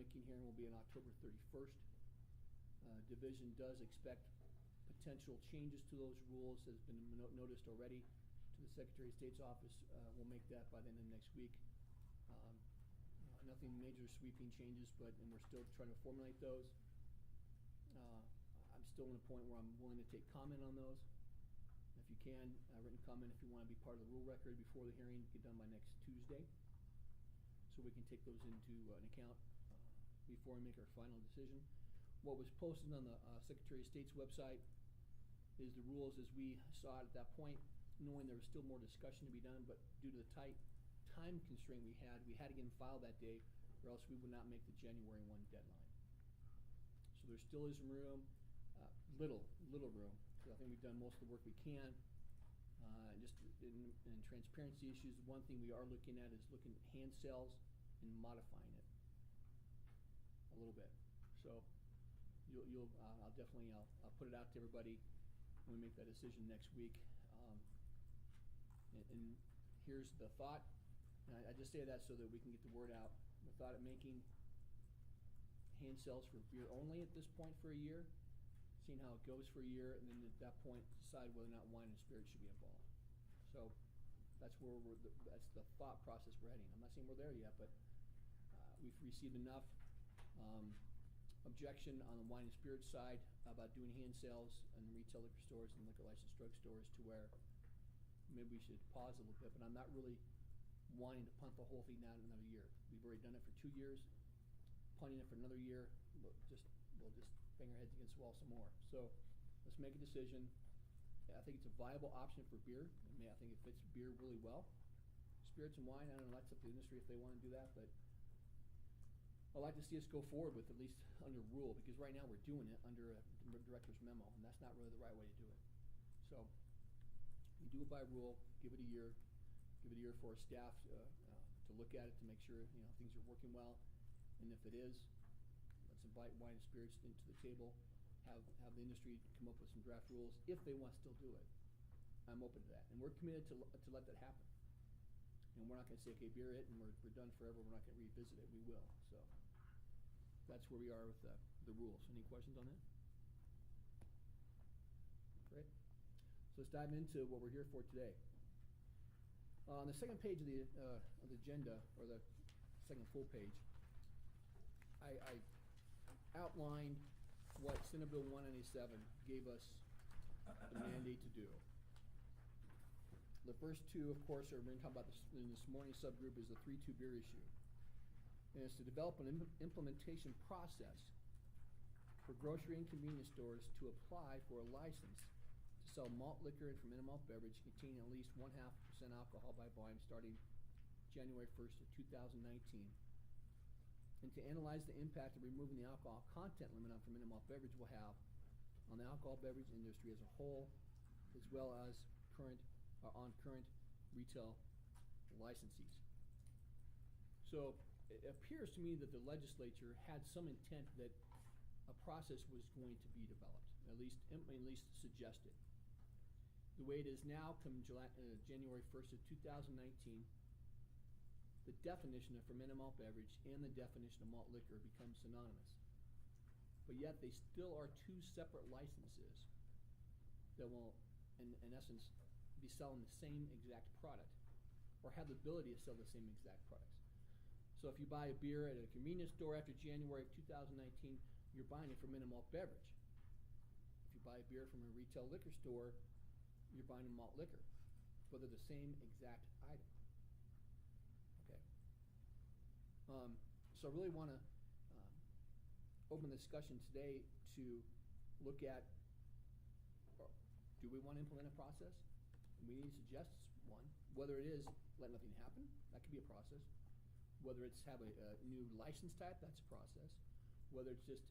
rulemaking hearing will be on October 31st. Division does expect potential changes to those rules, has been noticed already to the Secretary of State's office. We'll make that by the end of next week. Nothing major sweeping changes, and we're still trying to formulate those. I'm still in a point where I'm willing to take comment on those. If you can, written comment if you want to be part of the rule record before the hearing, get done by next Tuesday, so we can take those into an account before we make our final decision. What was posted on the Secretary of State's website is the rules as we saw it at that point, knowing there was still more discussion to be done, but due to the tight time constraint we had to get them filed that day, or else we would not make the January 1 deadline. So there still is room, little room, because I think we've done most of the work we can. Just in transparency issues, one thing we are looking at is looking at hand cells and modifying it a little bit. So I'll definitely put it out to everybody when we make that decision next week. And here's the thought, and I just say that so that we can get the word out. The thought of making hand cells for beer only at this point for a year, seeing how it goes for a year, and then at that point decide whether or not wine and spirits should be involved. So that's where that's the thought process we're heading. I'm not saying we're there yet, but we've received enough objection on the wine and spirits side about doing hand sales in retail liquor stores and liquor licensed drug stores to where maybe we should pause a little bit, but I'm not really wanting to punt the whole thing down another year. We've already done it for 2 years. Punting it for another year, we'll just bang our heads against the wall some more. So let's make a decision. I think it's a viable option for beer. I think it fits beer really well. Spirits and wine, I don't know, that's up to the industry if they want to do that, but I'd like to see us go forward with at least under rule, because right now we're doing it under a director's memo, and that's not really the right way to do it. So we do it by rule, give it a year for our staff to look at it to make sure things are working well, and if it is, let's invite wine and spirits into the table, have the industry come up with some draft rules if they want to still do it. I'm open to that, and we're committed to let that happen. And we're not going to say, okay, beer it, and we're done forever. We're not going to revisit it. We will. So that's where we are with the rules. Any questions on that? Great. So let's dive into what we're here for today. On the second page of the agenda, or the second full page, I outlined what Senate Bill 197 gave us the mandate to do. The first two, of course, we're going to talk about in this morning's subgroup, is the 3-2 beer issue. And it's to develop an implementation process for grocery and convenience stores to apply for a license to sell malt liquor and fermented malt beverage containing at least 0.5% alcohol by volume starting January 1st of 2019. And to analyze the impact of removing the alcohol content limit on fermented malt beverage will have on the alcohol beverage industry as a whole, as well as on current retail licensees. So it appears to me that the legislature had some intent that a process was going to be developed, at least suggested. The way it is now, come January 1st of 2019, the definition of fermented malt beverage and the definition of malt liquor become synonymous. But yet they still are two separate licenses that will, in essence, be selling the same exact product, or have the ability to sell the same exact products. So if you buy a beer at a convenience store after January of 2019, you're buying a fermented malt beverage. If you buy a beer from a retail liquor store, you're buying a malt liquor, but they're the same exact item. Okay. So I really want to open the discussion today to look at, do we want to implement a process? We need to suggest one. Whether it is let nothing happen, that could be a process. Whether it's have a new license type, that's a process. Whether it's just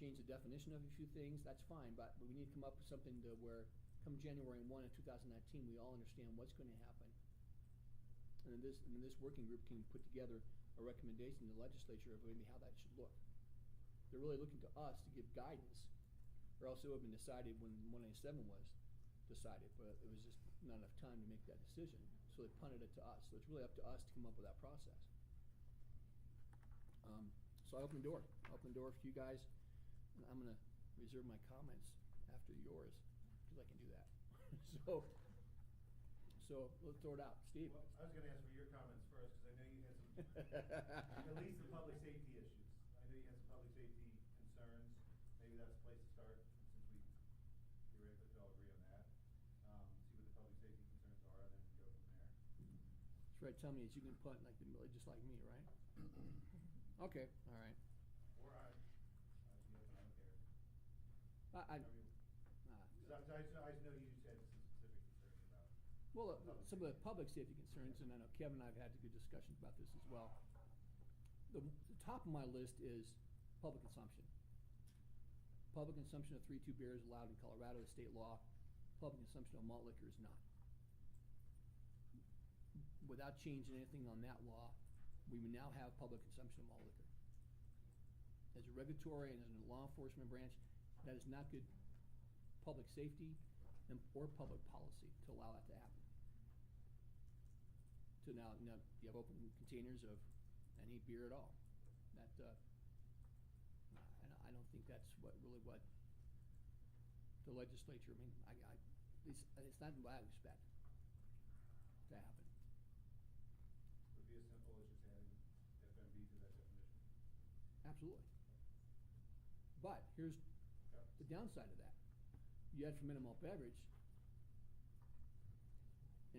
change the definition of a few things, that's fine. But we need to come up with something to where, come January 1 of 2019, we all understand what's going to happen. And then this working group can put together a recommendation to the legislature of maybe how that should look. They're really looking to us to give guidance, or else it would have been decided when 197 was decided, but it was just not enough time to make that decision, so they punted it to us. So it's really up to us to come up with that process. So I open the door for you guys, and I'm gonna reserve my comments after yours, because I can do that. So let's throw it out. Steve? Well, I was gonna ask for your comments first, because I know you had some, at least the public safety issues. I know you had some public safety concerns. Maybe that's a place to start, since we theoretically all agree on that. See what the public safety concerns are, and then go from there. That's right, tell me is you can punt like just like me, right? Okay, all right. Or I don't care. I Because I know you just had some specific concerns about. Well, some of the public safety concerns, and I know Kevin and I have had good discussions about this as well. The top of my list is public consumption. Public consumption of 3.2 beer is allowed in Colorado, the state law. Public consumption of malt liquor is not. Without changing anything on that law, we would now have public consumption of malt liquor. As a regulatory and as a law enforcement branch, that is not good public safety or public policy to allow that to happen. So now you have open containers of any beer at all. That I don't think that's what the legislature. I mean, it's not what I expect to happen. Would be as simple as just adding FMB to that definition. Absolutely. But here's the downside of that. You add fermented malt beverage,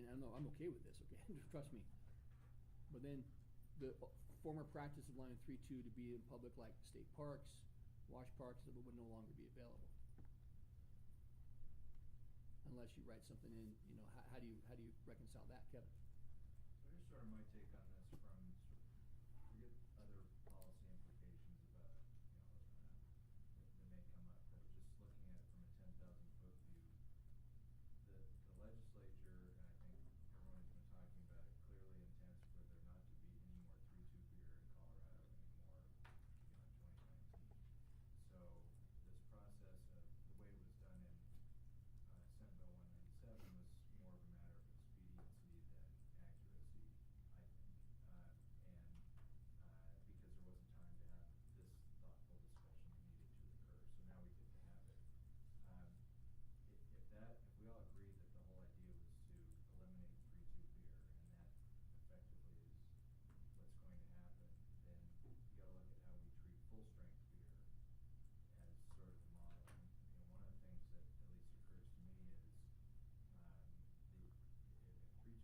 and I know I'm okay with this, okay? Just trust me. But then the former practice of allowing 3.2 to be in public like state parks, wash parks, that would no longer be available. Unless you write something in, how do you reconcile that, Kevin? So here's sort of my take on this from forget other policy implications about, that may come up, but just looking at it from a 10,000-foot view, the legislature, and I think everyone who's been talking about it, clearly intends for there not to be any more 3.2 beer in Colorado anymore, in 2019. So this process of the way it was done in Senate Bill 197 was more of a matter of expediency than accuracy, I think, and because there wasn't time to have this thoughtful discussion that needed to occur. So now we get to have it. If we all agree that the whole idea was to eliminate 3.2 beer, and that effectively is what's going to happen, then you got to look at how we treat full strength beer as sort of the model. And one of the things that at least occurs to me is if 3.2 beer is gone, the 3.2 beer code ought to go with it, and you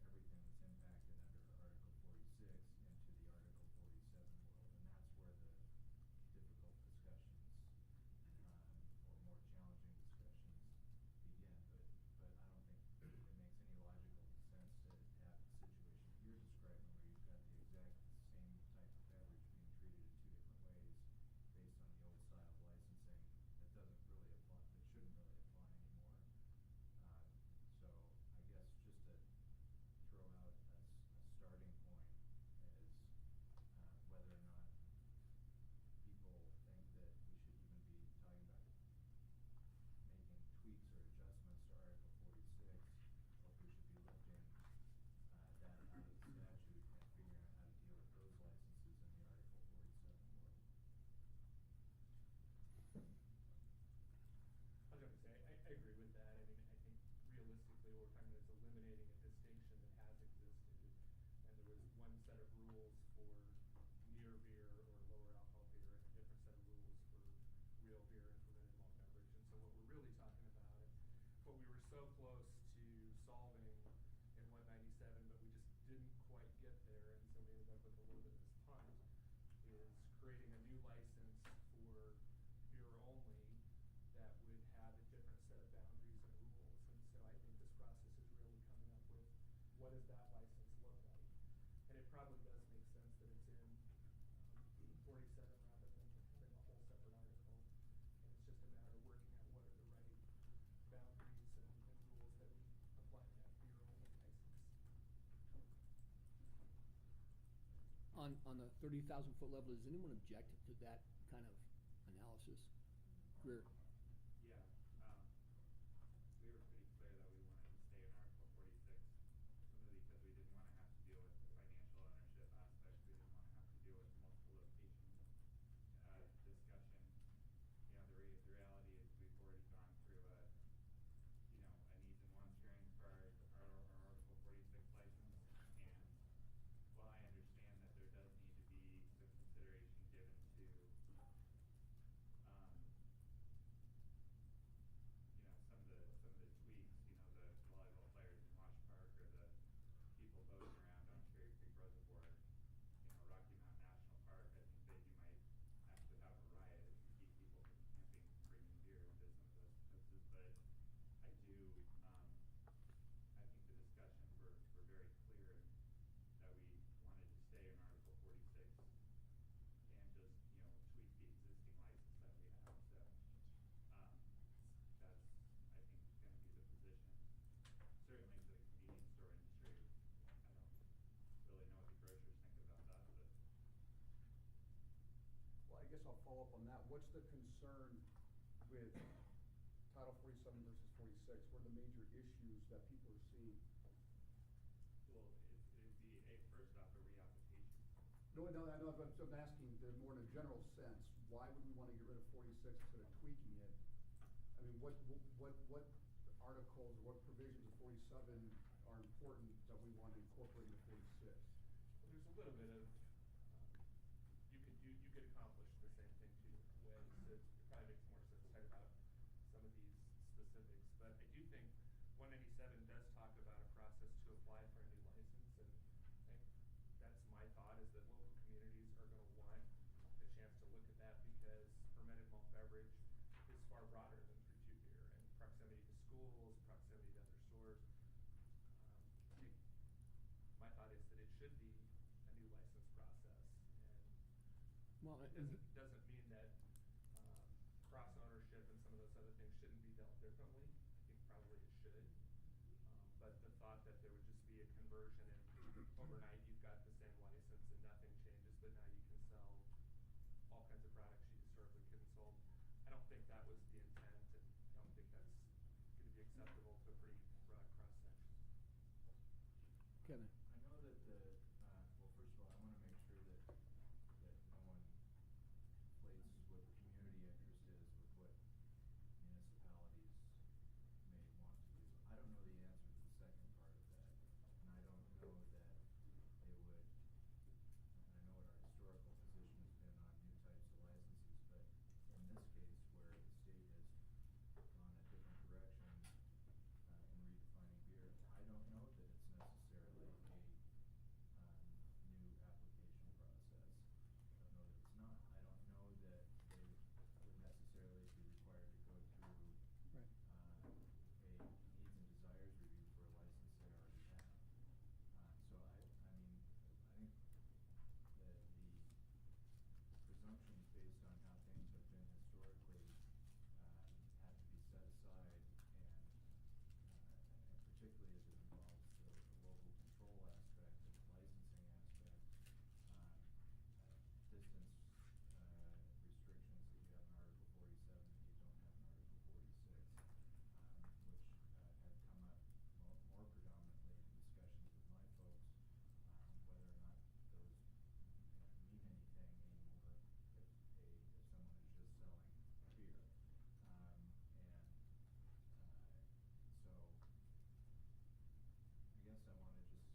look at how to bring everything that's impacted under Article 46 into the Article 47 world, and that's where the difficult discussions or more challenging discussions begin. But I don't think it makes any logical sense to have the situation that you're describing, where you've got the exact same type of beverage being treated in two different ways based on the old style of licensing that doesn't really apply, that shouldn't really apply anymore. So I guess just to throw out a starting point as whether or not people think that we should even be talking about making tweaks or adjustments to Article 46, or if we should be lifting that out of the statute and figuring out how to deal with those licenses in the Article 47 world. I was going to say, I agree with that. I mean, I think realistically what we're talking about is eliminating a distinction that has existed. And there was one set of rules for near beer or lower alcohol beer, and a different set of rules for real beer and fermented malt beverage. And so what we're really talking about, and what we were so close to solving in 197, but we just didn't quite get there, and so we ended up with a little bit of this punt, is creating a new license for beer only that would have a different set of boundaries and rules. And so I think this process is really coming up with what does that license look like. And it probably does make sense that it's in 47 rather than having a whole separate article. And it's just a matter of working out what are the right boundaries and rules that we apply to that beer only license. On the 30,000-foot level, does anyone object to that kind of analysis? Greer? Yeah, we were pretty the concern with Title 47 versus 46? What are the major issues that people are seeing? Well, it'd be first off, a reapplication. No, I know, I'm asking more in a general sense. Why would we want to get rid of 46 instead of tweaking it? I mean, what articles, what provisions of 47 are important that we want to incorporate into 46? Well, there's a little bit of, you could accomplish the same thing two different ways. It probably makes more sense to talk about some of these specifics. But I do think 197 does talk about a process to apply for a new license, and I think that's my thought, is that local communities are going to want a chance to look at that, because fermented malt beverage is far broader than 3.2 beer, and proximity to schools, proximity to other stores. I think my thought is that it should be a new license process, and Well, it doesn't mean that cross ownership and some of those other things shouldn't be dealt differently. I think probably it should. But the thought that there would just be a conversion and overnight you've got the same license and nothing changes, but now you can sell all kinds of products you historically couldn't sold. I don't think that was the intent, and I don't think that's going to be acceptable to a pretty broad cross section. Kevin. I know that well, first of all, I want to make sure that no one conflates what community interest is with what municipalities may want to do. I don't know the answer to the second part of that, and I don't know that they would, and I know what our historical position has been on new types of licenses, but in this case where the state has gone a different direction in redefining beer, I don't know that it's necessarily a new application process. I don't know that it's not. I don't know that they would necessarily be required to go through Right. a needs and desires review for a license they already have. So I mean, I think that the presumptions based on how things have been historically have to be set aside, and particularly as it involves the local control aspect and the licensing aspect, distance restrictions that you have in Article 47 that you don't have in Article 46, which have come up more predominantly in discussions with my folks, whether or not those mean anything anymore if someone is just selling beer. So I guess I want to just,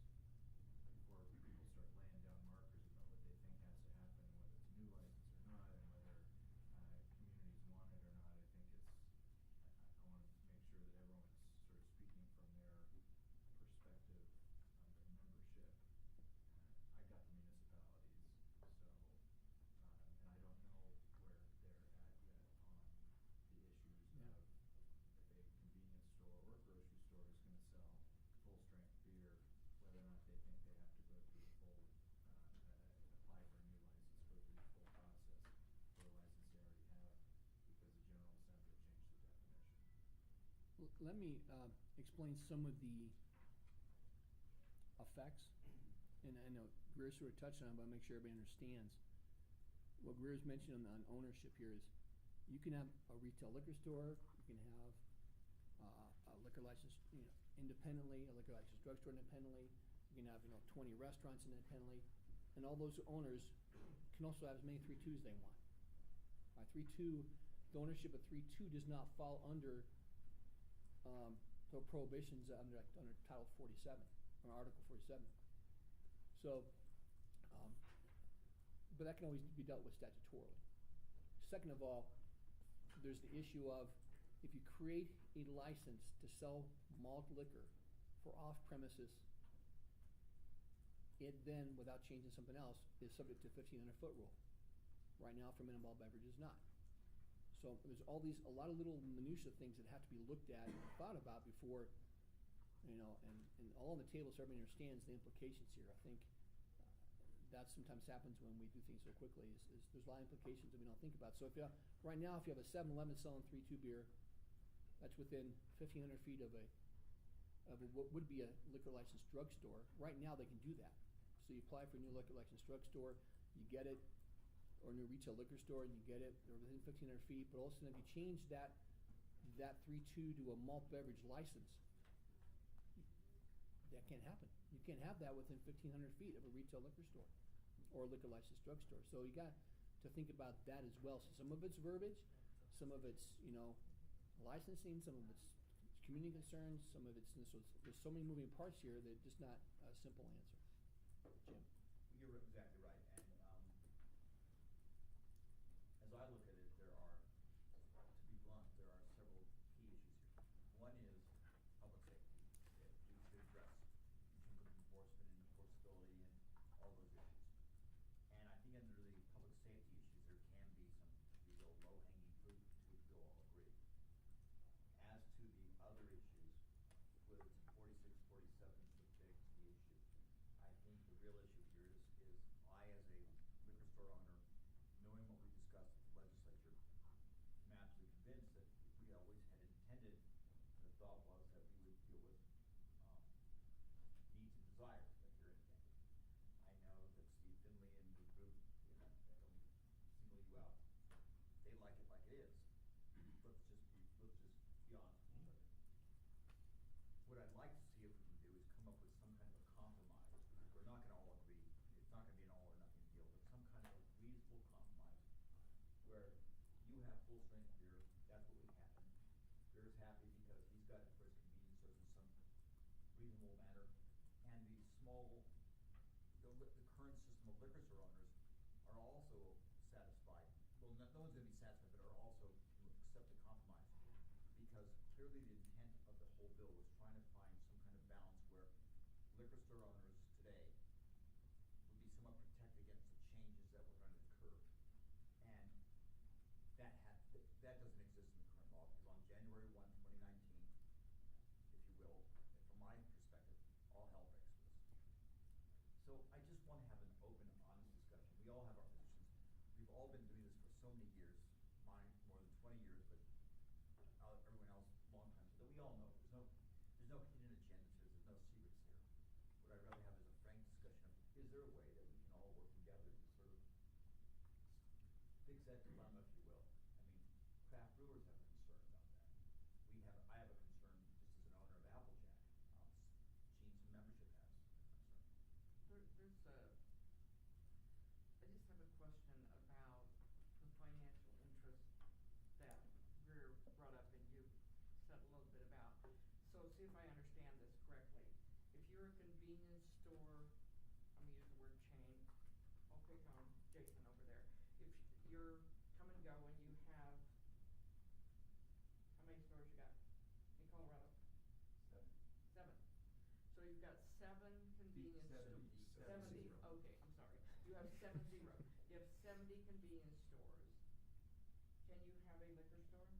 before people start laying down markers about what they think has to happen, whether it's a new license or not, and whether communities want it or not, I think I want to make sure that everyone's sort of speaking from their perspective on their membership. I got the municipalities, so, and I don't know where they're at yet on the issues Yeah. of if a convenience store or grocery store is going to sell full-strength beer, whether or not they think they have to go through the full, apply for a new license, go through the full process for a license they already have, because the General Assembly changed the definition. Let me explain some of the effects, and I know Greer sort of touched on it, but I'll make sure everybody understands. What Greer's mentioned on ownership here is you can have a retail liquor store, you can have a liquor license, independently, a liquor license drugstore independently, you can have, 20 restaurants independently, and all those owners can also have as many 3.2s they want. 3.2, the ownership of 3.2 does not fall under the prohibitions under Title 47 or Article 47. So, but that can always be dealt with statutorily. Second of all, there's the issue of if you create a license to sell malt liquor for off-premises, it then, without changing something else, is subject to 1,500-foot rule. Right now, fermented malt beverage is not. So there's a lot of little minutia things that have to be looked at and thought about before, and all on the table so everybody understands the implications here. I think that sometimes happens when we do things so quickly. Is there's a lot of implications that we don't think about. So if right now, if you have a 7-Eleven selling 3.2 beer, that's within 1,500 feet of what would be a liquor licensed drugstore. Right now, they can do that. So you apply for a new liquor licensed drugstore, you get it. or new retail liquor store and you get it, or within 1,500 feet, but all of a sudden if you change that 3.2 to a malt beverage license, that can't happen. You can't have that within 1,500 feet of a retail liquor store or a liquor licensed drugstore. So you got to think about that as well. So some of it's verbiage, some of it's, licensing, some of it's community concerns, some of it's, so there's so many moving parts here that just not a simple answer. Jim? You're exactly right, and as I look at it, there are, to be blunt, there are several key issues here. One is public safety that we should address in terms of enforcement and enforceability and all those issues. And I think under the public safety issues, there can be some real low-hanging fruit to which we all agree. As to the other issues, whether it's 46, 47 is the issue. I think the real issue here is I, as a liquor store owner, knowing what we discussed at the legislature, I'm absolutely convinced that we always had intended, the thought was that we would deal with needs and desires that are intended. I know that Steve Finley and the group, I don't single you out, they like it like it is. Let's just be honest with each other. What I'd like to see if we can do is come up with some kind of a compromise. We're not gonna all agree, it's not gonna be an all or nothing deal, but some kind of a reasonable compromise where you have full strength beer, that's what we have. Beer's happy because he's got it for his convenience stores in some reasonable manner. And the small, the current system of liquor store owners are also satisfied. Well, no one's gonna be satisfied, but are also accept a compromise. Because clearly the intent of the whole bill was trying to find some kind of balance where liquor store owners today would be somewhat protected against the changes that were going to occur. And that doesn't exist in the current law, because on January 1, 2019, if you will, from my perspective, all hell breaks loose. So I just want to have an open, honest discussion. We all have our positions. We've all been doing this for so many years, mine more than 20 years, but everyone else long time. So that we all know there's no hidden agendas here. There's no secrets here. What I'd rather have is a frank discussion of, is there a way that we can all work together to sort of fix that dilemma, if you will? I mean, craft brewers have a concern about that. I have a concern just as an owner of Applejack. Gene's membership has a concern. I just have a question about the financial interest that Greer brought up and you said a little bit about. So see if I understand this correctly. If you're a convenience store, I'm gonna use the word chain, I'll pick on Jason over there. If you're come and go and you have, how many stores you got in Colorado? 7. 7. So you've got 7 convenience stores. 70. Okay, I'm sorry. You have 70. You have 70 convenience stores. Can you have a liquor store?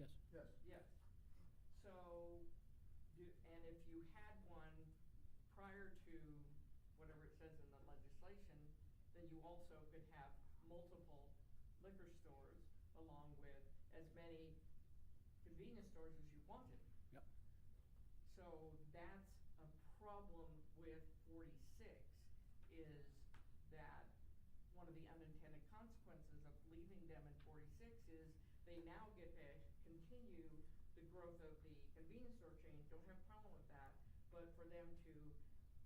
Yes. Yes. Yes. So, and if you had one prior to whatever it says in the legislation, then you also could have multiple liquor stores along with as many convenience stores as you wanted. Yep. So that's a problem with 46 is that one of the unintended consequences of leaving them in 46 is they now get to continue the growth of the convenience store chain, don't have a problem with that, but for them to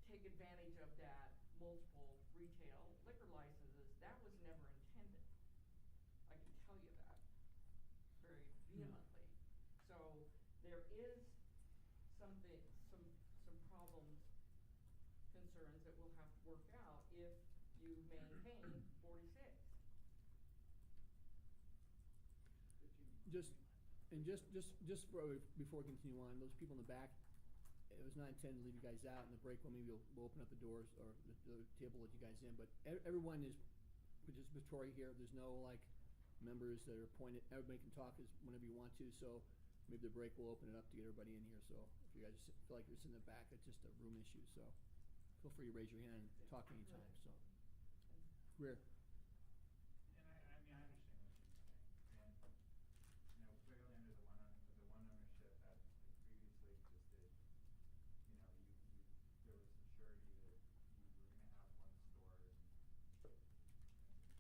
take advantage of that multiple retail liquor licenses, that was never intended. I can tell you that very vehemently. So there is some problems, concerns that we'll have to work out if you maintain 46. Before we continue on, those people in the back, it was not intended to leave you guys out. In the break, maybe we'll open up the doors or the table, let you guys in. But everyone is participatory here. There's no members that are appointed. Everybody can talk whenever you want to. So maybe the break will open it up to get everybody in here. So if you guys feel like you're sitting in the back, it's just a room issue. So feel free to raise your hand and talk anytime. So, Greer. And I mean, I understand what you're saying. And, clearly under the one ownership that previously existed, there was some surety that you were going to have one store and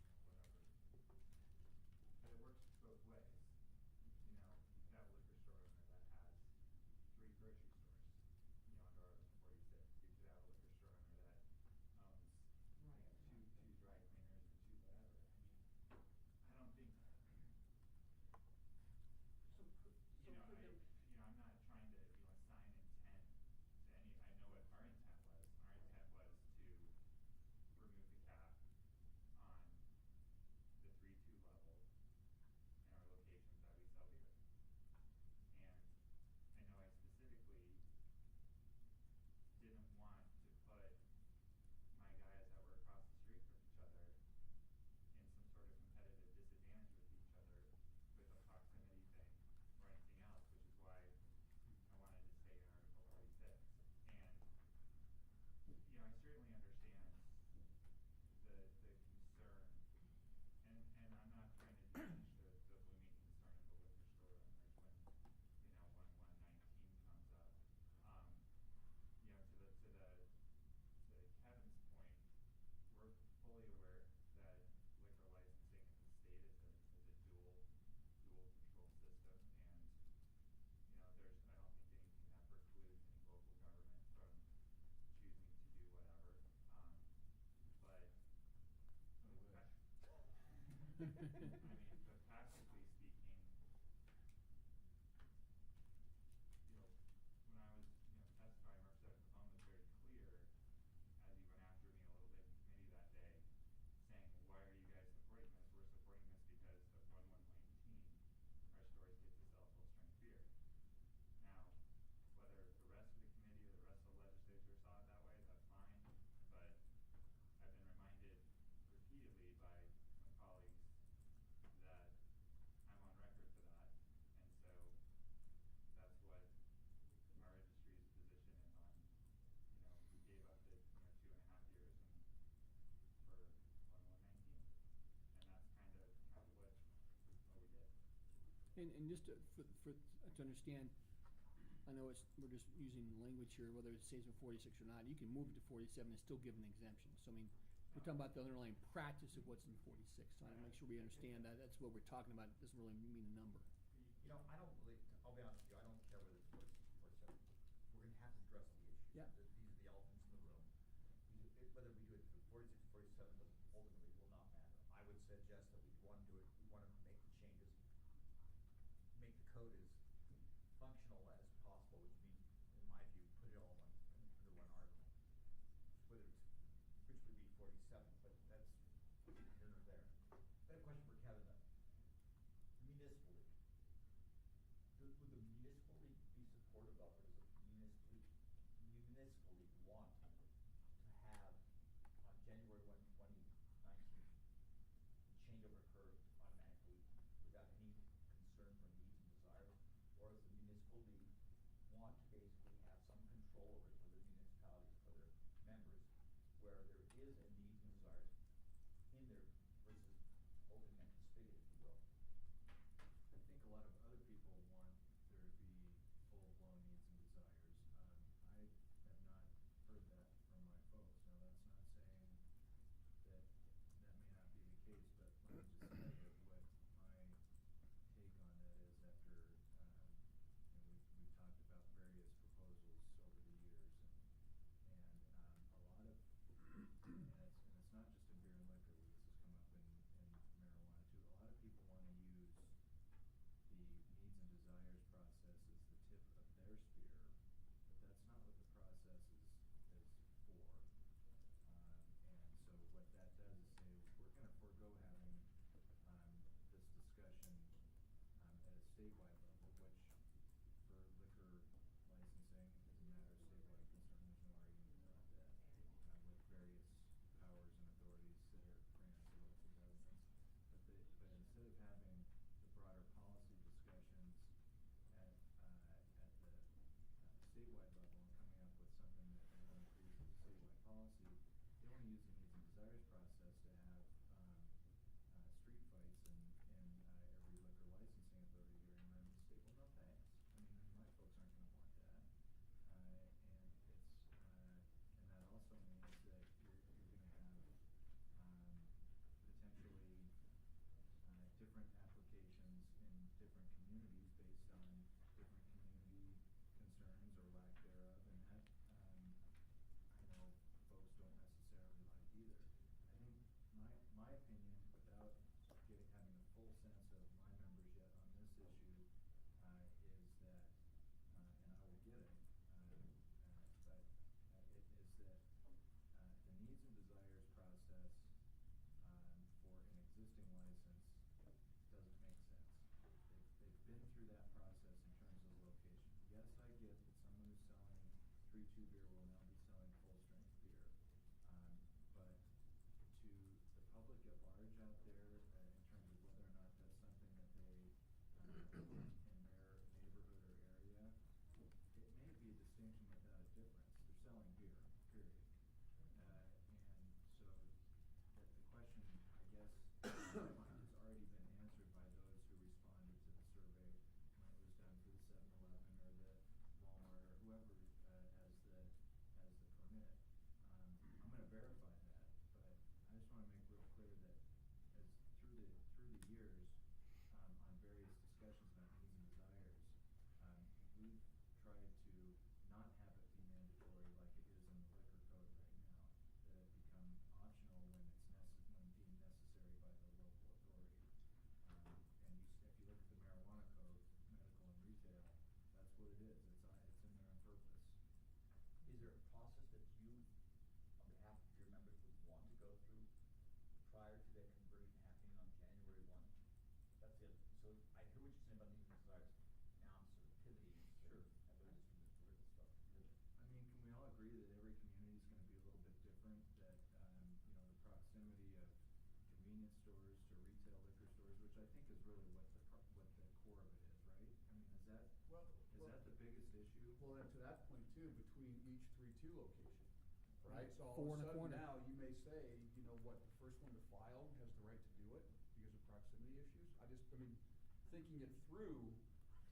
but practically speaking, you know, when I was, testifying, representing the phone was very clear as he went after me a little bit in committee that day, saying, why are you guys supporting this? We're supporting this because of 1/1/19, our stores get to sell full-strength beer. Now, whether the rest of the committee or the rest of the legislature saw it that way, that's fine, but I've been reminded repeatedly by my colleagues that I'm on record for that, and so that's what our industry's position is on. We gave up the, 2.5 years and for 1/1/19, and that's kind of what we did. And just to understand, I know we're just using language here, whether it stays in 46 or not, you can move it to 47 and still give an exemption. So, I mean, we're talking about the underlying practice of what's in 46. So I want to make sure we understand that. That's what we're talking about. It doesn't really mean a number. I don't really, I'll be honest with you, I don't care whether it's 46 or 47. We're gonna have to address the issue. Yeah. These are the elephants in the room. Whether we do it for 46 or 47 ultimately will not matter. I would suggest that we wanna do it, we wanna make the changes, make the code as functional as possible, which means, in my view, put it all under one article. Which would be 47, but that's here nor there. I have a question for Kevin though. Municipal league. Would the municipal league be supportive of, or does the municipal league want to have on January 1, 2019, the changeover occur on convenience stores to retail liquor stores, which I think is really what the core of it is, right? I mean, Well, is that the biggest issue? Well, then to that point too, between each 3-2 location, right? So all Four of in a a sudden corner. now, you may say, you know what, the first one to file has the right to do it because of proximity issues. I mean, thinking it through,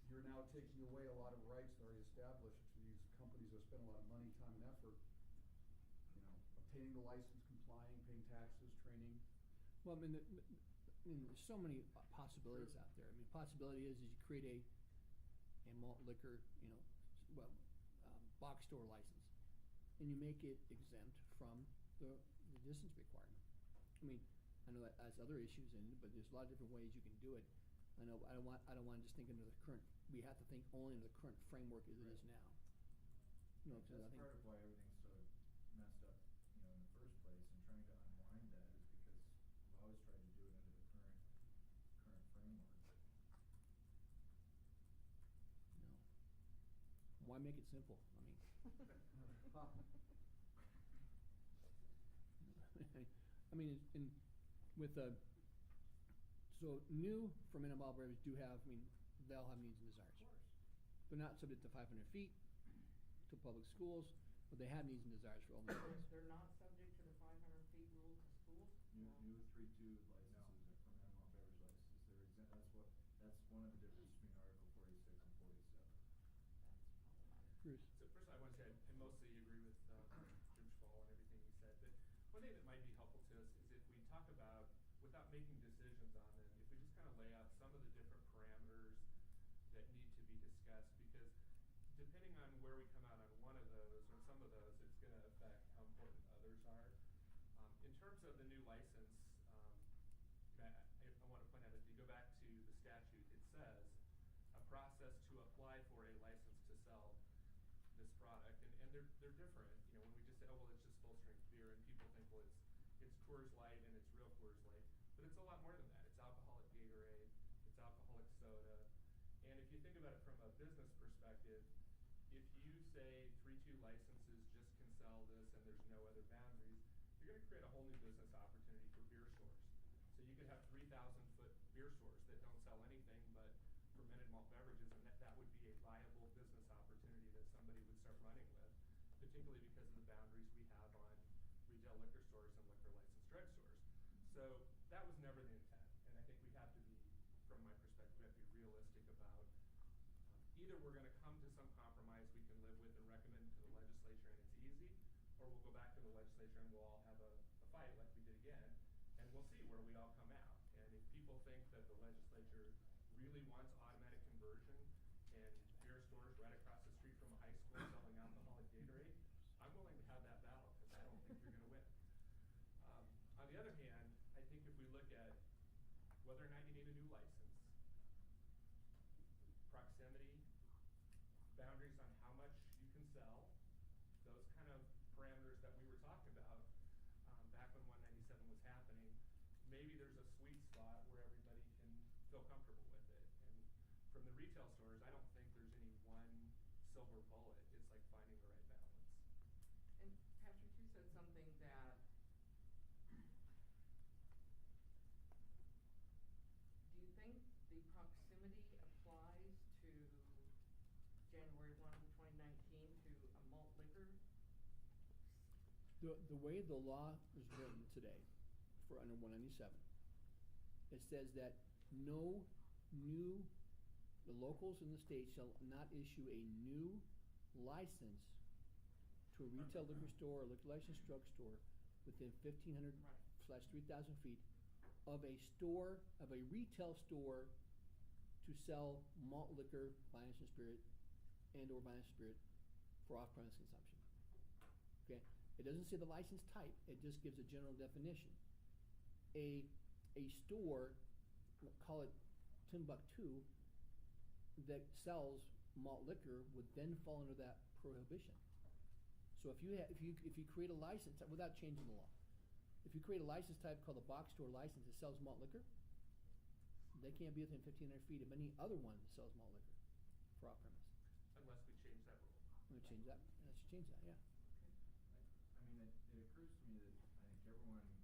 you're now taking away a lot of rights that are already established to these companies that spend a lot of money, time, and effort, you know, obtaining the license, complying, paying taxes, training. Well, I mean, there's so many possibilities out there. I mean, possibility is you create a malt liquor, you know, box store license, and you make it exempt from the distance requirement. I mean, I know that has other issues in it, but there's a lot of different ways you can do it. I know, I don't want to just think into the current, we have to think only into the current framework as it is now. You know, 'cause I That's think. part of why everything's so messed up, you know, in the first place, and trying to unwind that is because we've always tried to do it under the current framework. No. Why make it simple? I mean. I mean, with so new fermented malt beverages do have, I mean, they'll have needs and desires. Of course. They're not subject to 500 feet to public schools, but they have needs and desires for all the schools. They're not subject to the 500 feet rule to schools? New No. 3-2 licenses are fermented malt beverage licenses. They're that's one of the differences between Article 46 and 47. Bruce? So first I want to say I mostly agree with Jim Schwall and everything he said, but one thing that might be helpful to us is if we talk about, without making decisions on them, if we just kind of lay out some of the different parameters that need to be discussed, because depending on where we come out on one of those or some of those, it's going to affect how important others are. In terms of the new license, I want to point out, if you go back to the statute, it says a process to apply for a license to sell this product, and they're different. You know, when we just say, oh well, it's just full strength beer, and people think, well, it's Coors Light and it's real Coors Light, but it's a lot more than that. It's alcoholic Gatorade, it's alcoholic soda, and if you think about it from a business perspective, if you say 3-2 licenses just can sell this and there's no other boundaries, you're going to create a whole new business opportunity for beer stores. So you could have 3,000-foot beer stores that don't sell anything but fermented malt beverages, and that would be a viable business opportunity that somebody would start running with, particularly because of the boundaries we have on retail liquor stores and liquor licensed drugstores. So that was never the intent, and I think we have to be, from my perspective, we have to be realistic about either we're going to come to some compromise we can live with and recommend to the legislature and it's easy, or we'll go back to the legislature and we'll all have a fight like we did again, and we'll see where we all come out. And if people think that the legislature really wants automatic conversion and beer stores right across the street from a high school selling alcoholic Gatorade, I'm willing to have that battle because I don't think you're going to win. On the other hand, I think if we look at whether or not you need a new license, proximity, boundaries on how much you can sell, those kind of parameters that we were talking about back when 197 was happening, maybe there's a sweet spot where everybody can feel comfortable with it. And from the retail stores, I don't think there's any one silver bullet. It's like finding the right balance. And Patrick, you said something that, do you think the proximity applies to January 1, 2019 to a malt liquor? The way the law is written today for under 197, it says that the locals in the state shall not issue a new license to a retail liquor store or liquor licensed drugstore within 1,500/3,000 feet of a retail store to sell malt liquor, finest and spirit, and/or finest spirit for off-premise consumption. Okay, it doesn't say the license type; it just gives a general definition. A store, call it Timbuktu, that sells malt liquor would then fall under that prohibition. So if you create a license without changing the law, if you create a license type called a box store license that sells malt liquor, they can't be within 1,500 feet of any other one that sells malt liquor for off-premise. Unless we change that rule. We change that. Let's change that. Yeah. I mean, it occurs to me that I think everyone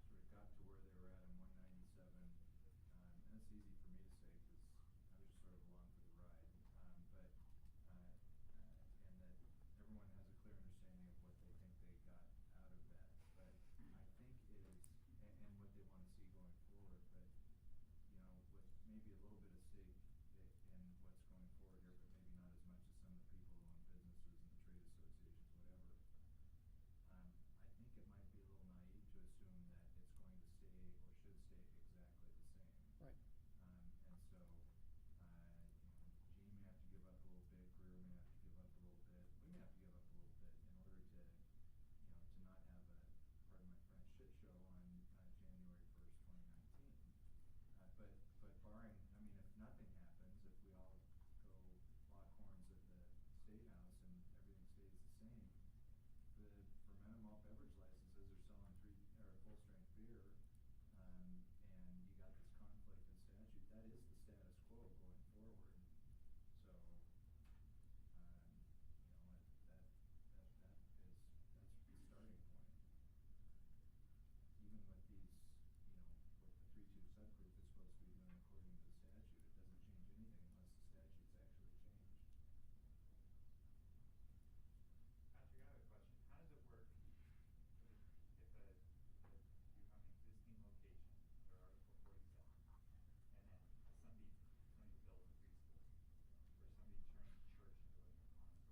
sort of got to where that's easy for me to say, because I was just sort of along for the ride. And that everyone has a clear understanding of what they think they got out of that. But I think it is, and what they want to see going forward. But, with maybe a little bit of stake in what's going forward here, but maybe not as much as some of the people who own businesses and the trade associations, whatever. I think it might be a little naive to assume that it's going to stay or should stay exactly the same. Right. And so, Gene may have to give up a little bit, Greer may have to give up a little bit, we may have to give up a little bit in order to, to not have a, pardon my French, shit show on January 1st, 2019. But barring, if nothing happens, if we all go lock horns at the State House and everything stays the same, the fermented malt beverage licenses are selling full strength beer, and you got this conflict in statute. That is the status quo going forward. So, that's the starting point. Even with these, what the 3-2 subgroup is supposed to be doing according to the statute, it doesn't change anything unless the statute's actually changed. Patrick, I have a question. How does it work if you have an existing location under Article 47, and then somebody builds a preschool, or somebody turns church into a Montessori school?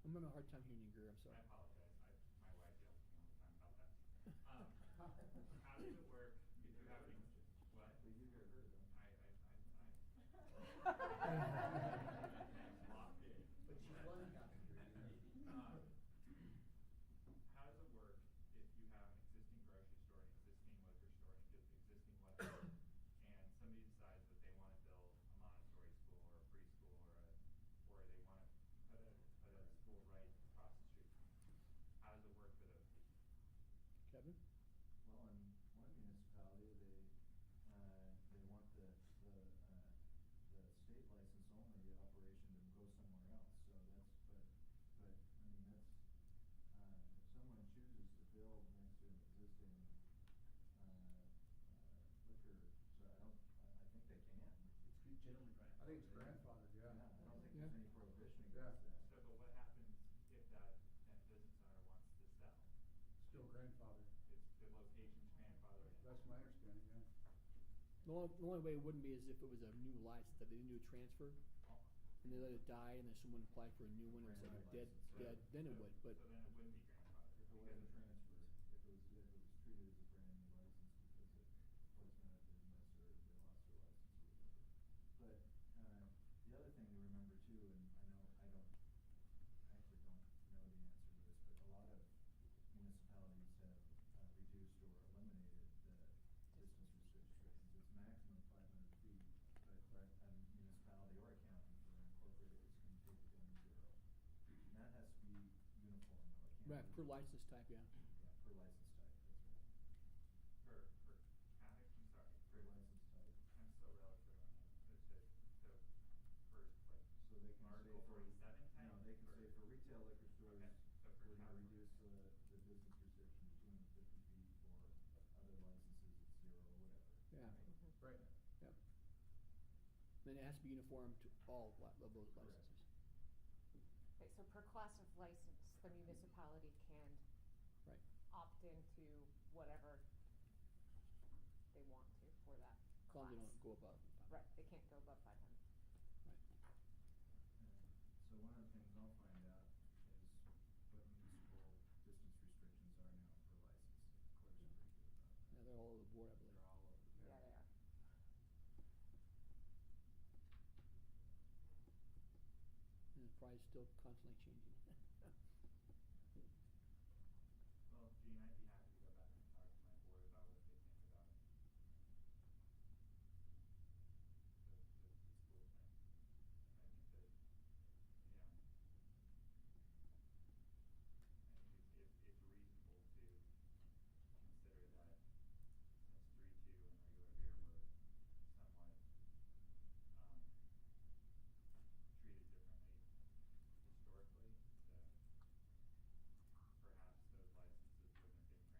I'm having a hard time hearing you, Greer, I'm I sorry. apologize. My wife yells at me all the time about that. How does it work if you have an what? But you heard her, though. Locked in. But she wasn't happy to hear you. How does it work if you have an existing grocery store, an existing liquor store, an existing whatever, and somebody decides that they want to build a Montessori school or a preschool or they want to put a school right across the street from you? How does it work for those people? Kevin? Well, in one municipality, they want the state license only operation to go somewhere else. So that's, but if someone chooses to build next to an existing liquor, so I think they can. It's generally I think it's grandfathered, yeah. Yeah, I don't think Yeah. there's any prohibition Yeah. against that. So, but what happens if that business owner wants to sell? Still grandfathered. It's the location's grandfathered in. That's my understanding, yeah. The only way it wouldn't be is if it was a new license, that they didn't do a transfer, and they let it die, and then someone applied for a new one, and it's like a dead, then it would, but. So then it wouldn't be grandfathered. If it wasn't transferred, if it was treated as a brand new license because it was not a business or they lost their license or whatever. But the other thing to remember too, and I actually don't know the answer to this, but a lot of municipalities have reduced or eliminated the distance restrictions. It's maximum 500 feet, but a municipality or a county for incorporated is going to take it down to 0. And that has to be uniform though. It can't Right, be- per license type, yeah. Yeah, per license type, that's right. Per county, I'm sorry. Per license type. I'm so relative on that. So for like So they can Article say for. 47 type? No, they can or- say for retail liquor stores, Okay, so for we're gonna town- reduce the distance restriction to 250 feet. For other licenses, it's 0 or whatever. Yeah. Right. Yep. Then it has to be uniform to all of those Correct. licenses. Okay, so per class of license, the municipality can Right. opt into whatever they want to for that As long as they class. don't go above. Right, they can't go above 500. Right. So one of the things I'll find out is what municipal distance restrictions are now per license. Clerks are pretty good about that. Yeah, they're all over the board, I believe. They're all over the Yeah, board. they are. And it's probably still constantly changing. Well, Gene, I'd be happy to go back and talk to my board about what they think about the school thing. And I think that, I think it's reasonable to consider that since 3-2 and regular beer were somewhat treated differently historically, that perhaps those licenses wouldn't have been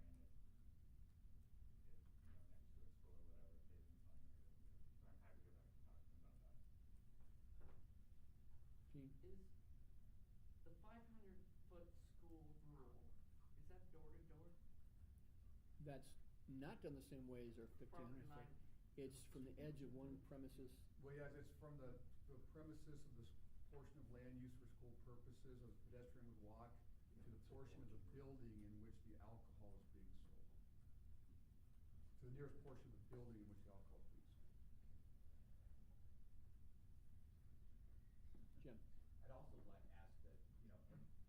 that's not done the same way as our 1500 Property stuff. line. It's from the edge of one premises. Well, yes, it's from the premises of this portion of land used for school purposes, as a pedestrian would walk, to the portion of the building in which the alcohol is being sold. To the nearest portion of the building in which the alcohol is being sold. Jim? I'd also like to ask that, and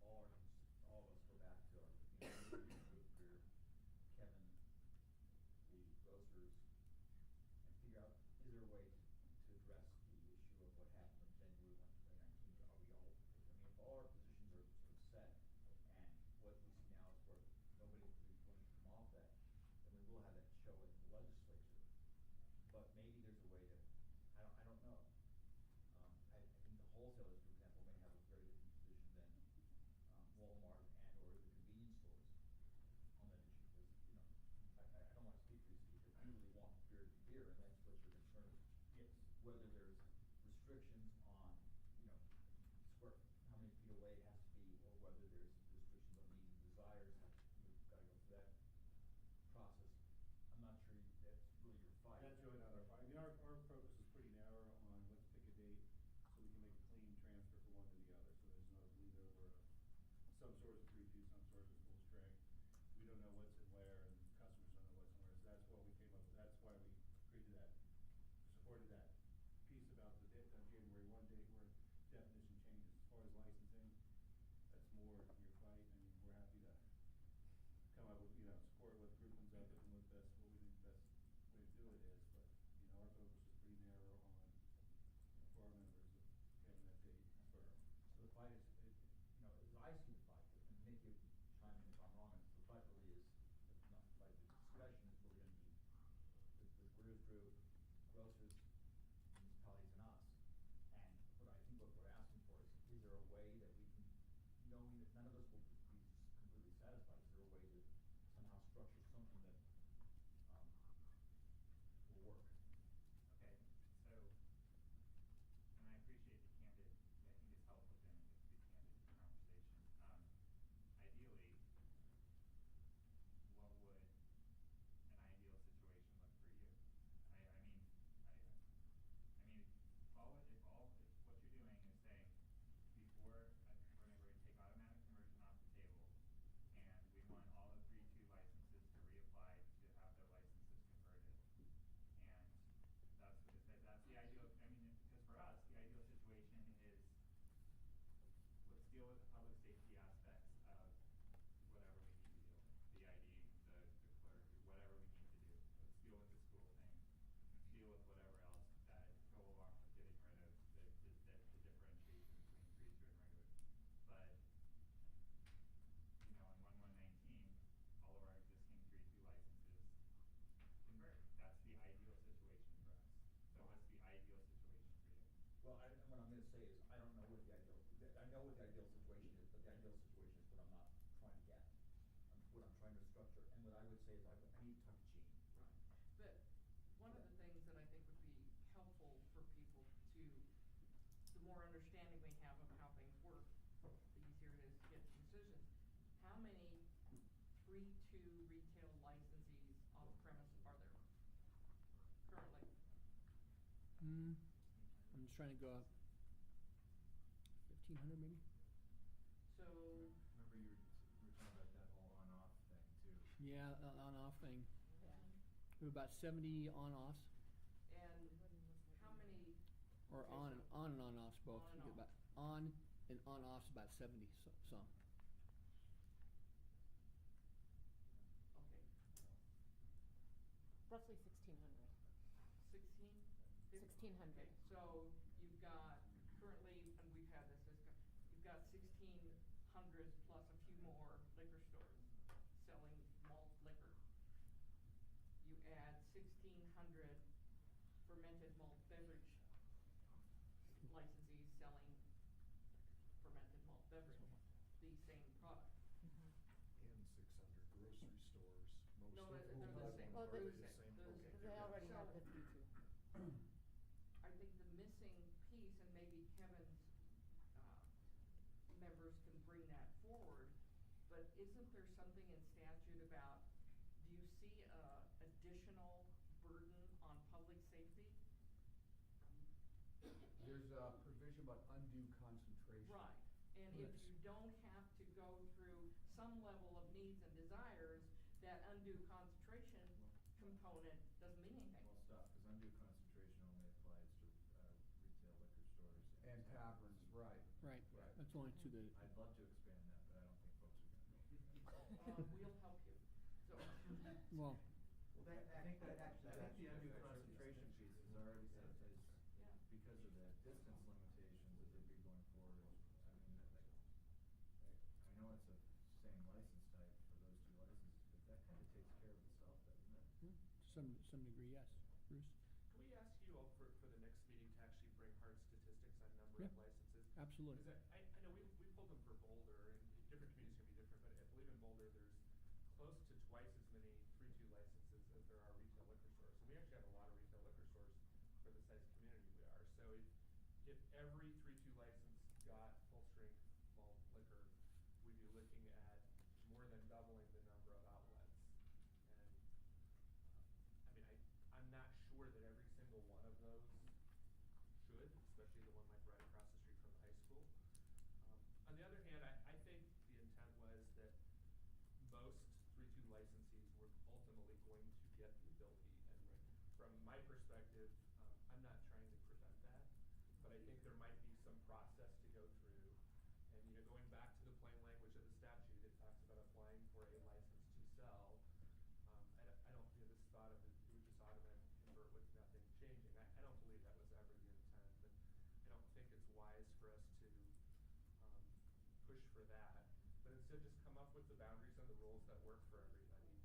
all of us go back to our, Kevin, the grocers, and figure out, is there a way to address the issue of what happened on January 1, 2019? Are we all, if all our positions are sort of set, and what we see now is where nobody really wants to come off that, then we will have that show in the legislature. But maybe there's a way to, I don't know. I think the wholesalers, for example, may have a very different position than Walmart and or the convenience stores on that issue. Because, I don't want to speak for you, Steve, but you really want beer to be beer, and that's what your concern is. Yes. Whether there's restrictions on, square, how many feet away it has to be, or whether there's restrictions on needs and desires, you've got to go through that process. I'm not sure that's really your fight. That's really not our fight. I mean, our focus is pretty narrow on let's pick a date so we can make a clean transfer from one to the other, so there's no bleed over of some stores are 3-2, some stores are full strength. We don't know what's in where, and customers don't know what's in where, so that's what we came up with. That's why we agreed to that, supported that piece about the date on January 1 date where definition changes. As far as licensing, that's more your fight. I mean, we're happy to come up with, support what the group comes up with and what we think the best way to do it is, but, our focus is pretty narrow on, for our members of having that date firm. So the fight is, as I see the fight, and Nick, you chime in if I'm wrong, the fight really is, not the fight, the discussion is really going to be the grocers, municipalities, and us. And what I think what we're asking for is there a way that we can, knowing that none of us will be completely satisfied, is there a way to somehow structure something that will work? Okay, so, and I appreciate the candid, I think it's helpful, Jim, to be candid in the conversation. Ideally, what would an ideal situation look for you? I mean, if what you're doing is saying, before, we're gonna take automatic conversion off the table, and we want all the 3-2 licenses to reapply to have their licenses converted. And that's the ideal, because for us, the ideal situation is, let's deal with the public safety aspects of whatever we need to deal with. The IDing, the clerk, whatever we need to do. Let's deal with the school thing, deal with whatever else that go along with getting rid of the differentiation between 3-2 and regular. But, in 1/1/19, all of our existing 3-2 licenses convert. That's the ideal situation for us. So what's the ideal situation for you? Well, what I'm going to say is, I don't know what the ideal, I know what the ideal situation is, but the ideal situation is what I'm not trying to get. What I'm trying to structure, and what I would say is I need to talk to Gene. Right. But one of the things that I think would be helpful for people to, the more understanding we have of how things work, the easier it is to get decisions. How many 3-2 retail licensees off premise are there currently? I'm just trying to go up. 1,500 maybe? So, Remember you were talking about that whole on-off thing too. Yeah, on-off thing. Yeah. We have about 70 on-offs, and how many? or Okay, on so- and on-offs both. On and You get off. about on and on-offs about 70 some. Okay, Roughly 1,600. 16? 1,600. Okay, so you've got currently, and we've had this discussion, you've got 1,600 plus a few more liquor stores selling malt liquor. You add 1,600 fermented malt beverage licensees selling fermented malt beverage, the same product. And 600 grocery stores, most No, of they're whom the have same. Well, already they're the same, the- okay. They already have So- the 3-2. I think the missing piece, and maybe Kevin's members can bring that forward, but isn't there something in statute about, do you see additional burden on public safety? There's a provision about undue concentration. Right, and if Yes. you don't have to go through some level of needs and desires, that undue concentration component doesn't mean anything. Well, stop, because undue concentration only applies to retail liquor stores And taverns, right. Right, Right. that's only to the, I'd love to expand that, but I don't think folks are gonna go. We'll help you, so. well, Well, I think the undue concentration piece is already, Yeah. because of the distance limitations that they'd be going forward. I mean, I know it's a same license type for those two licenses, but that kind of takes care of itself, doesn't it? to some degree, yes. Bruce? Can we ask you all for the next meeting to actually bring hard statistics on number of Yeah. licenses? Absolutely. Because I know we pulled them for Boulder, and different communities can be different, but I believe in Boulder, there's close to twice as many 3-2 licenses as there are retail liquor stores. So we actually have a lot of retail liquor stores for the size community we are. So if every 3-2 license got full-strength malt liquor, we'd be looking at more than doubling the number of outlets. And, I mean, I'm not sure that every single one of those should, especially the one like right across the street from the high school. On the other hand, I think the intent was that most 3-2 licensees were ultimately going to get the ability. And from my perspective, I'm not trying to prevent that, but I think there might be some process to go through. And, going back to the plain language of the statute, it talks about applying for a license to sell. I don't, this thought of it would just automatically convert with nothing changing. I don't believe that was ever the intent, and I don't think it's wise for us to push for that, but instead just come up with the boundaries and the rules that work for everybody.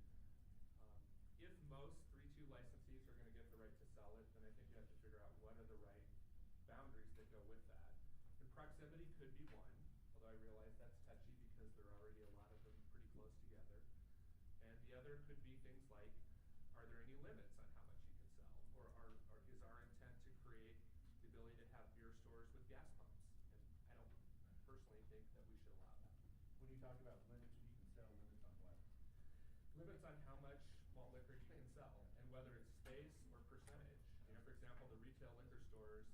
If most 3-2 licensees are gonna get the right to sell it, then I think you have to figure out what are the right boundaries that go with that. And proximity could be one, although I realize that's touchy because there are already a lot of them pretty close together. And the other could be things like, are there any limits on how much you can sell? Or is our intent to create the ability to have beer stores with gas pumps? And I don't personally think that we should allow that. When you talk about limits, you can sell limits on what? Limits on how much malt liquor you can sell, and whether it's space or percentage. For example, the retail liquor stores,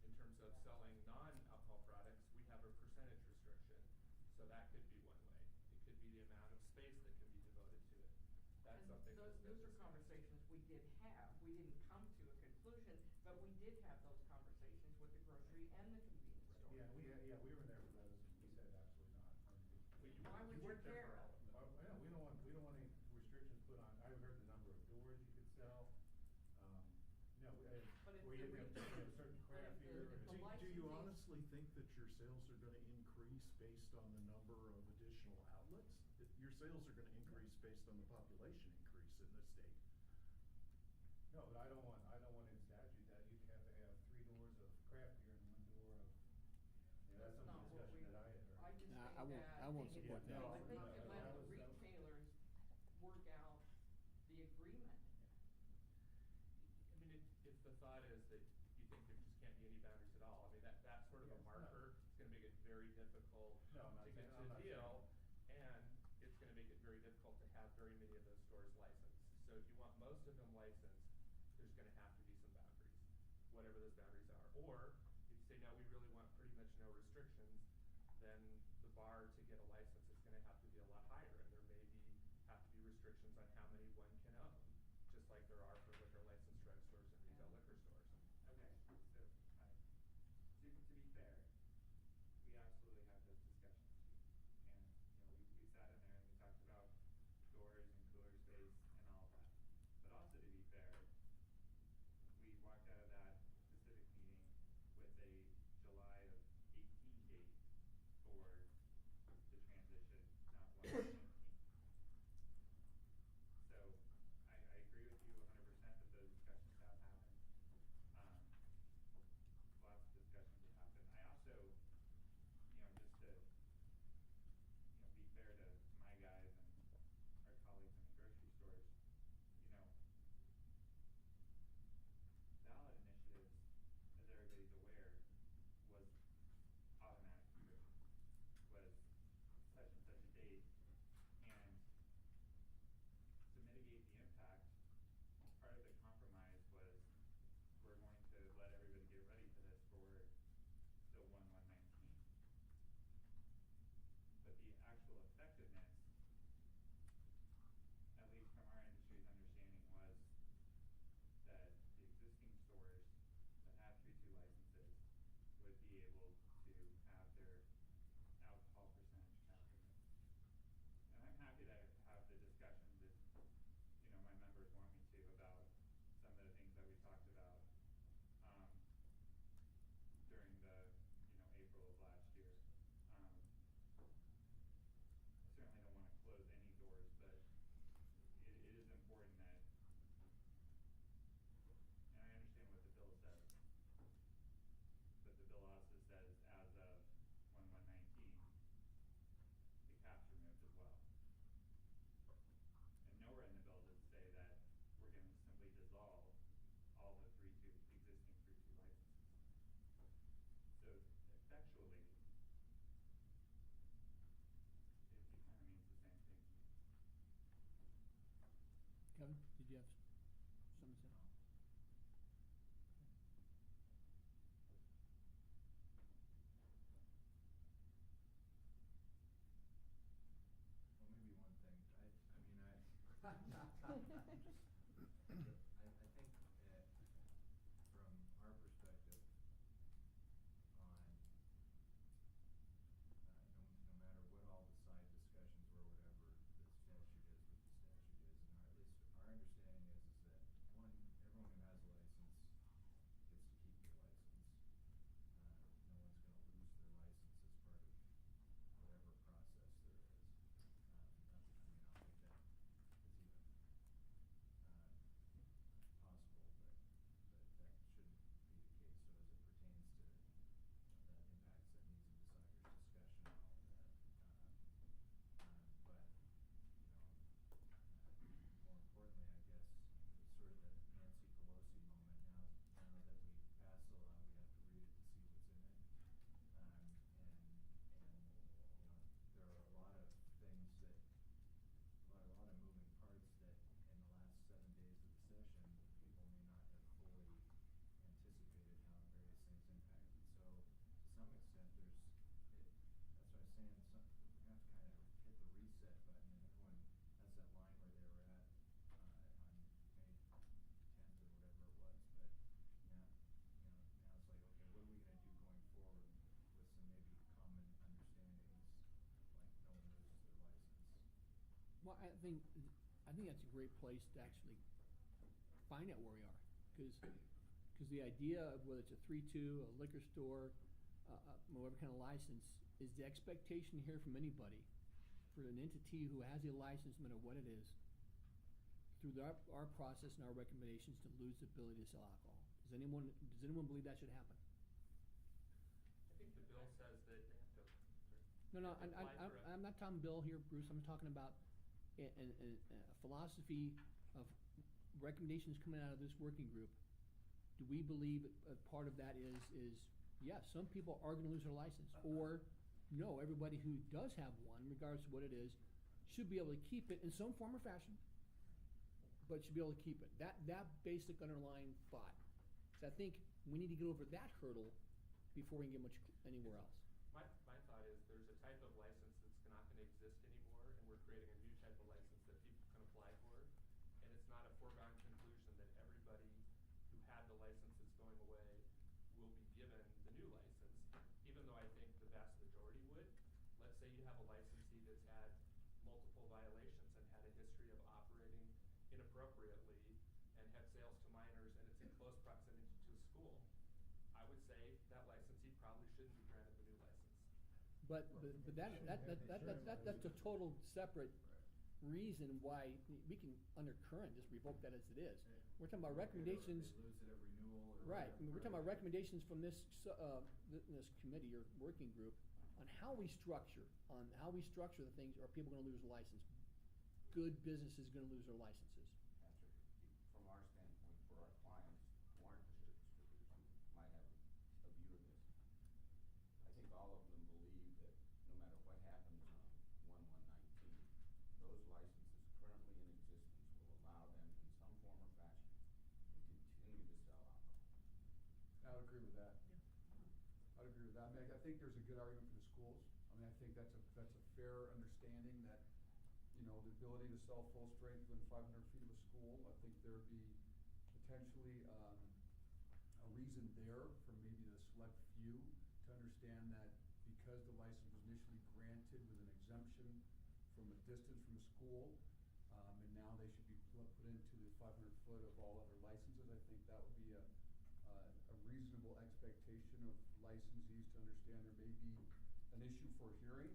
in terms of selling non-alcohol products, we have a percentage restriction. So that could be one way. It could be the amount of space that can be devoted to it. That's And something that's been those are discussed. conversations we did have. We didn't come to a conclusion, but we did have those conversations with the grocery and the convenience store. Yeah, we were there for those, and we said absolutely not. Why would you weren't there care? for all of them. I know, we don't want any restrictions put on, I heard the number of doors you could sell. No, But if where you the have retail- a certain but craft if the- beer. if the Do you licensing- honestly think that your sales are gonna increase based on the number of additional outlets? Your sales are gonna increase based on the population increase in the state. No, but I don't want in statute that you have to have 3 doors of craft beer and 1 door of, that's some not what discussion we- that I had heard. I just Nah, think I won't- that I won't they support need- that. I think No, you no, let that the was- retailers work out the agreement. I mean, if the thought is that you think there just can't be any boundaries at all, I mean, that sort of a Yes, no. marker is gonna make it very difficult No, I'm not to get saying- to I'm a not saying deal, that. and it's gonna make it very difficult to have very many of those stores licensed. So if you want most of them licensed, there's gonna have to be some boundaries, whatever those boundaries are. Or if you say, no, we really want pretty much no restrictions, then the bar to get a license is gonna have to be a lot higher, and there may have to be restrictions on how many one can own, just like there are for liquor license drugstores and retail liquor stores. Okay, so, to be fair, we absolutely have those discussions. And, we sat in there and we talked about doors and cooler space and all of that. But also, to be fair, we walked out of that specific meeting with a July of 18 date for the transition, not one of 19. So I agree with you 100% that I think that's a great place to actually find out where we are. Because the idea of whether it's a 3-2, a liquor store, whatever kind of license, is the expectation here from anybody, for an entity who has a license, no matter what it is, through our process and our recommendations, to lose the ability to sell alcohol. Does anyone believe that should happen? I think the bill says that they have to. No, They have to apply for a- I'm not talking Bill here, Bruce. I'm talking about a philosophy of recommendations coming out of this working group. Do we believe a part of that is yes, some people are going to lose their license, or no, everybody who does have one, regardless of what it is, should be able to keep it in some form or fashion, but should be able to keep it. That basic underlying thought. So I think we need to get over that hurdle before we can get much anywhere else. My thought is there's a type of license that's not going to exist anymore, and we're creating a new type of license that people can apply for. And it's not a foregone conclusion that everybody who had the license that's going away will be given the new license, even though I think the vast majority would. Let's say you have a licensee that's had multiple violations and had a history of operating inappropriately and had sales to minors, and it's in close proximity to a school. I would say that licensee probably shouldn't be granted the new license. But that's a total separate reason why we can, under current, just revoke that as it is. We're talking about recommendations. They lose it at renewal or Right, I mean, we're talking about whatever. recommendations from this committee or working group on how we structure the things. Are people gonna lose their license? Good businesses gonna lose their licenses. Patrick, from our standpoint, for our clients who aren't distributors, who might have a view of this, I think all of them believe that no matter what happens on 1/1/19, those licenses currently in existence will allow them in some form or fashion to continue to sell alcohol. I would agree with that. I'd agree with that. I mean, I think there's a good argument for the schools. I mean, I think that's a fair understanding that, the ability to sell full strength within 500 feet of a school. I think there would be potentially a reason there for maybe the select few to understand that because the license was initially granted with an exemption from a distance from a school, and now they should be put into the 500 foot of all other licenses. I think that would be a reasonable expectation of licensees to understand there may be an issue for hearing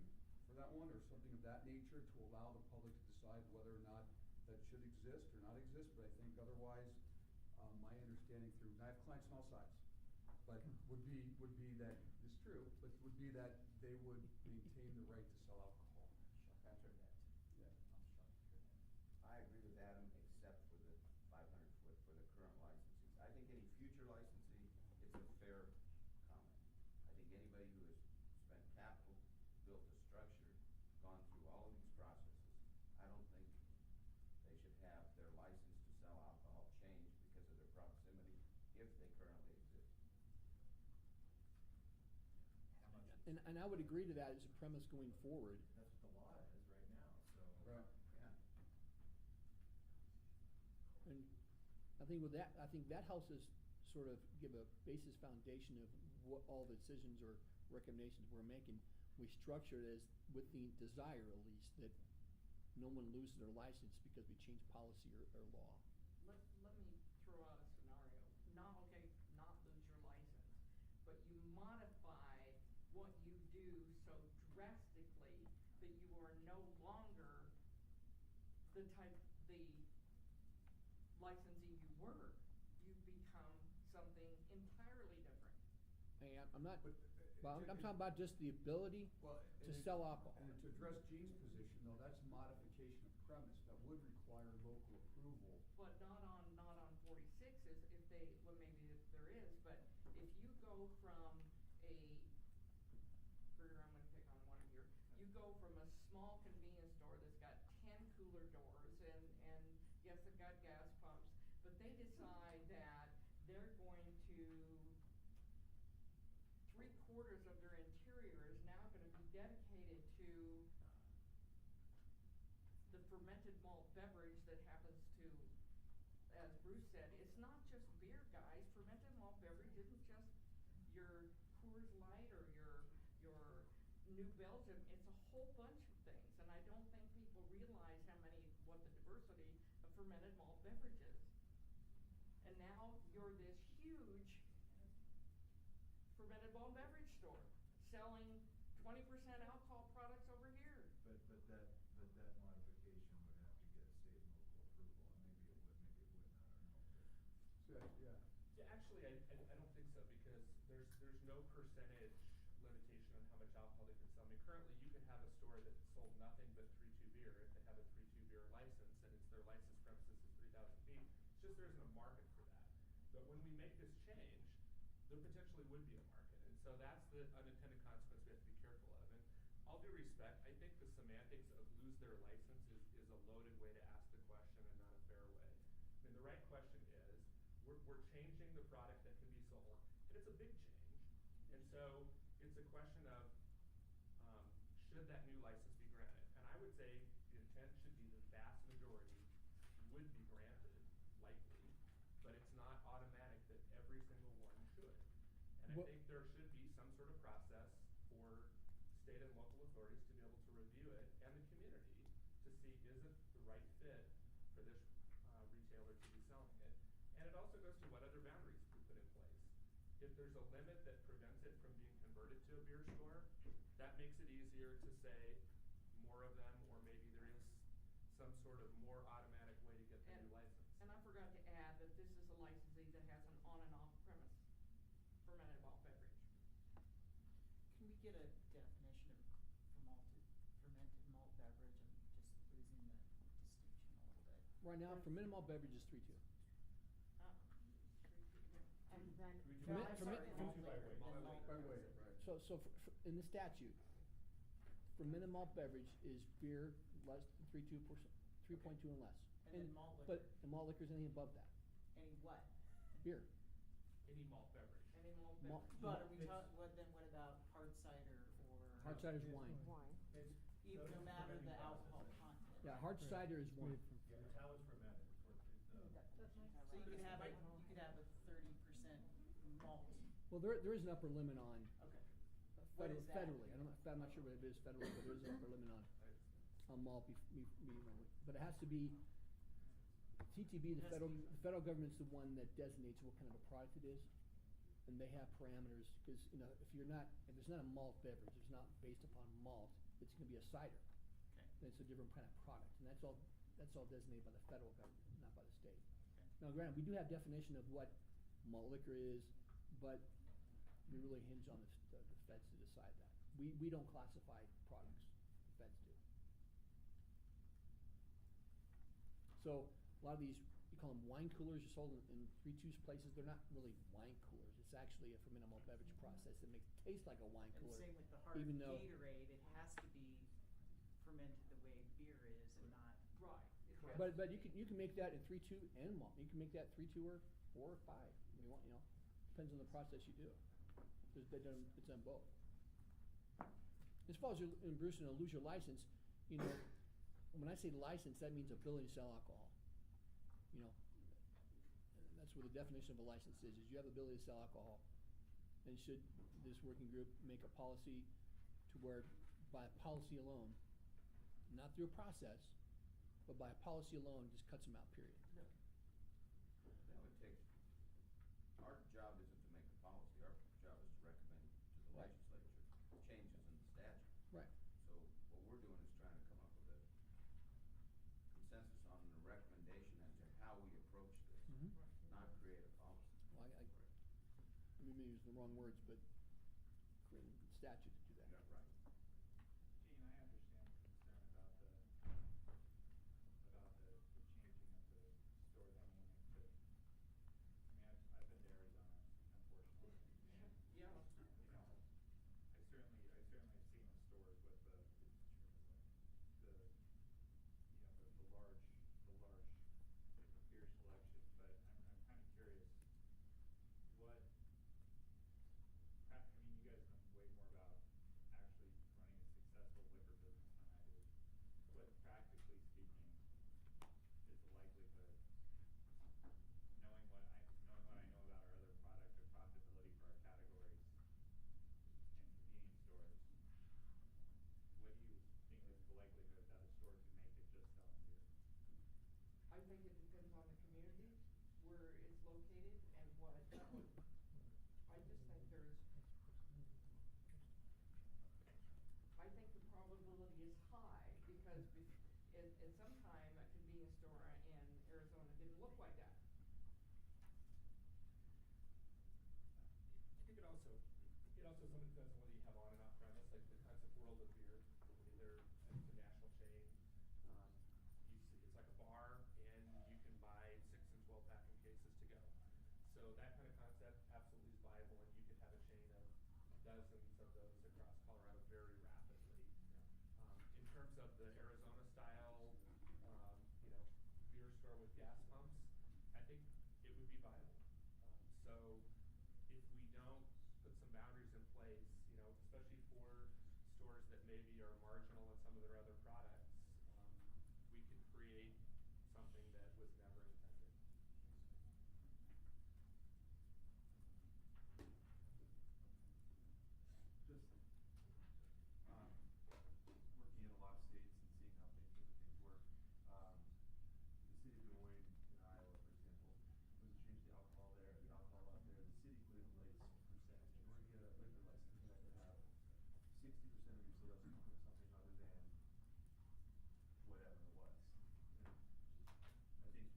for that one, or something of that nature, to allow the public to decide whether or not that should exist or not exist. But I think otherwise, my understanding through, and I have clients on all sides, but would be that, it's true, but would be that they would maintain the right to sell alcohol. Patrick, Yeah. I'm shocked to hear that. I agree with Adam, except for the 500 foot for the current licensees. I think any future licensee, it's a fair comment. I think anybody who has spent capital, built a structure, gone through all of these processes, I don't think they should have their license to sell alcohol changed because of their proximity, if they currently exist. How much? And I would agree to that as a premise going forward. That's what the law is right now, so. Right. Yeah. And I think with that, that helps us sort of give a basis foundation of what all the decisions or recommendations we're making. We structure it as with the desire, at least, that no one loses their license because we change policy or law. Let me throw out a scenario. Not lose your license, but you modify what you do so drastically that you are no longer the licensee you were. You become something entirely different. Hey, I'm not, But, I'm talking about just the ability Well, to sell alcohol. And to address Gene's position, though, that's modification of premise. That would require local approval. But not on 46 is if they, well, maybe if there is, but if you go from a, Greer, I'm gonna pick on one here. You go from a small convenience store that's got 10 cooler doors and yes, they've got gas pumps, but they decide that they're going to, 3/4 of their interior is now gonna be dedicated to the fermented malt beverage that happens to, as Bruce said, it's not just beer, guys. Fermented malt beverage isn't just your Coors Light or your New Belgium. It's a whole bunch of things, and I don't think people realize how many what the diversity of fermented malt beverage is. And now you're this huge fermented malt beverage store selling 20% alcohol products over here. But that modification would have to get state and local approval, and maybe it would, maybe it would not, I don't know. So, yeah. Yeah, actually, I don't think so, because there's no percentage limitation on how much alcohol they can sell. I mean, currently, you can have a store that sold nothing but 3-2 beer if they have a 3-2 beer license, and it's their licensed premises is 3,000 feet. It's just there isn't a market for that. But when we make this change, there potentially would be a market, and so that's the unintended consequence we have to be careful of. And all due respect, I think the semantics of lose their license is a loaded way to ask the question and not a fair way. I mean, the right question is, we're changing the product that can be sold, and it's a big change. And so it's a question of should that new license be granted? And I would say the intent should be the vast majority would be granted, likely, but it's not automatic that every single one should. And I think there should be some sort of process for state and local authorities to be able to review it, and the community to see, is it the right fit for this retailer to be selling it? And it also goes to what other boundaries we put in place. If there's a limit that prevents it from being converted to a beer store, that makes it easier to say more of them, or maybe there is some sort of more automatic way to get the new license. And I forgot to add that this is a licensee that has an on and off premise fermented malt beverage. Can we get a definition of fermented malt beverage? I'm just losing the distinction a little bit. Right now, fermented malt beverage is 3-2. And then. Ferment- I'm ferment- sorry, ferment- malt liquor, then malt By liquor. weight, right. So in the statute, fermented malt beverage is beer less than 3.2% and less. And then malt liquor. But the malt liquor is anything above that. Any what? Beer. Any malt beverage. Any malt Malt- beverage. But are we It's- talking, what about hard cider or? Hard cider is wine. Wine. Even no matter the alcohol content? Yeah, hard cider is wine. Yeah, it's how it's fermented, it's what, So you could have a 30% malt, Well, there is an upper limit on okay. What is that? federally. I'm not sure what it is federally, but there is an upper limit on malt. But it has to be TTB. The federal government's the one that designates what kind of a product it is, and they have parameters because if it's not a malt beverage, it's not based upon malt. It's going to be a cider. Okay. Then it's a different kind of product, and that's all designated by the federal government, not by the state. Okay. Now, granted, we do have definition of what malt liquor is, but we really hinge on the feds to decide that. We don't classify products, the feds do. So a lot of these, you call them wine coolers, are sold in 3-2 places. They're not really wine coolers. It's actually a fermented malt beverage process that makes it taste like a wine And cooler. same with the hard even though- Gatorade, it has to be fermented the way beer is and not. Right. It But has to you be. can make that in 3-2 and malt. You can make that 3-2 or 4 or 5. You want, depends on the process you do. It's on both. As far as Bruce, lose your license, when I say license, that means ability to sell alcohol. That's what the definition of a license is you have ability to sell alcohol. And should this working group make a policy to where by policy alone, not through a process, but by policy alone, just cuts them out, period. That would take, our job isn't to make a policy, our job is to recommend to the Right. legislature changes in the statute. Right. So what we're doing is trying to come up with a consensus on the recommendation as to how we approach this, Mhm. not create a policy. Well, I maybe use the wrong words, but create a statute to do that. Yeah, right. Gene, I understand your concern about the changing of the store dynamic, but, I've been to Arizona, unfortunately, and, Yeah. I certainly have seen the stores with the large beer selection, but I'm kind of curious, you guys know way more about because at some time, a convenience store in Arizona didn't look like that. I think it also somewhat depends on whether you have on and off premise, like the concept World of Beer. I mean, it's a national chain. It's like a bar, and you can buy 6 and 12 packing cases to go. So that kind of concept absolutely is viable, and you could have a chain of dozens of those across Colorado very rapidly. In terms of the Arizona style, beer store with gas pumps, I think it would be viable. So if we don't put some boundaries in place, especially for stores that maybe are marginal in some of their other products, we could create something that was never intended. Just working in a lot of states and seeing how different things work. The city of Des Moines in Iowa, for example, was to change the alcohol out there. The city put in place percent. In order to get a liquor license, you have to have 60% of your sales come from something other than whatever it was. And I think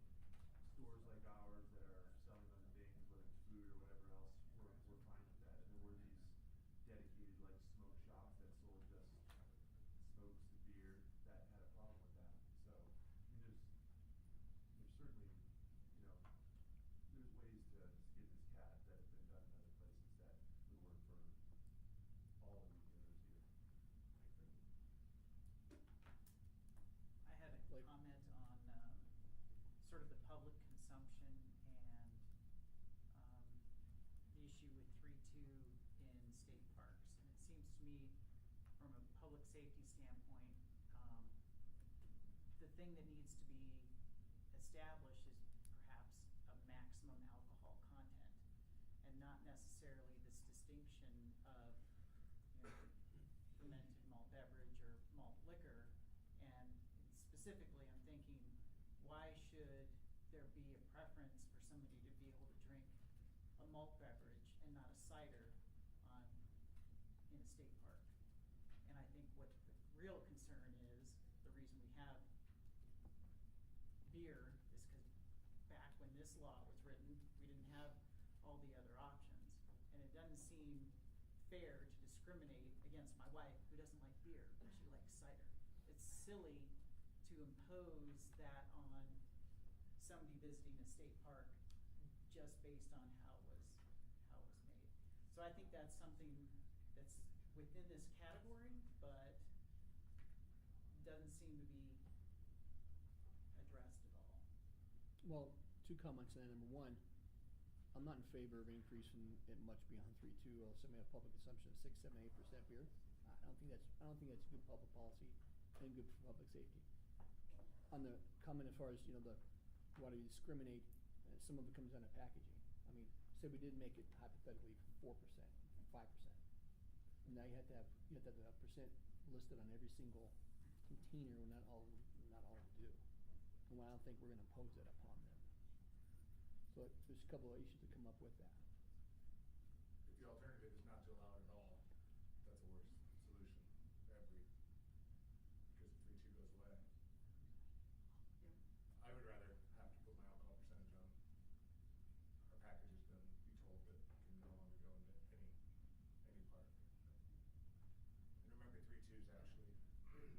stores like ours that are selling other things, whether it's food or whatever else, we're fine with that. And there were these dedicated like smoke shops that sold just smokes and beer that had a problem with that. So I mean, there's certainly, there's ways to skin this cat that have been done in other places that would work for all the retailers here. I had a Like- comment on, sort of the public consumption and, the issue with 3.2 in state parks. And it seems to me, from a public safety standpoint, the thing that needs to be established is perhaps a maximum alcohol content, and not necessarily this distinction of, fermented malt beverage or malt liquor. And specifically, I'm thinking, why should there be a preference for somebody to be able to drink a malt beverage and not a cider in a state park? And I think what the real concern is, the reason we have beer is because back when this law was written, we didn't have all the other options. And it doesn't seem fair to discriminate against my wife, who doesn't like beer, but she likes cider. It's silly to impose that on somebody visiting a state park just based on how it was made. So I think that's something that's within this category, but doesn't seem to be addressed at all. Well, 2 comments on that. Number one, I'm not in favor of increasing it much beyond 3.2. Also, may have public consumption of 6, 7, 8% beer. I don't think that's good public policy and good for public safety. On the comment as far as why do you discriminate? Some of it comes down to packaging. I mean, say we did make it hypothetically 4%, 5%. And now you have to have a percent listed on every single container. Not all of them do. And I don't think we're going to impose that upon them. So there's a couple of issues to come up with that. If the alternative is not to allow it at all, that's a worse solution because if 3.2 goes away. Yep. I would rather have to put my alcohol percentage on our packages than be told that it can no longer go into any park. And remember, 3.2 is actually when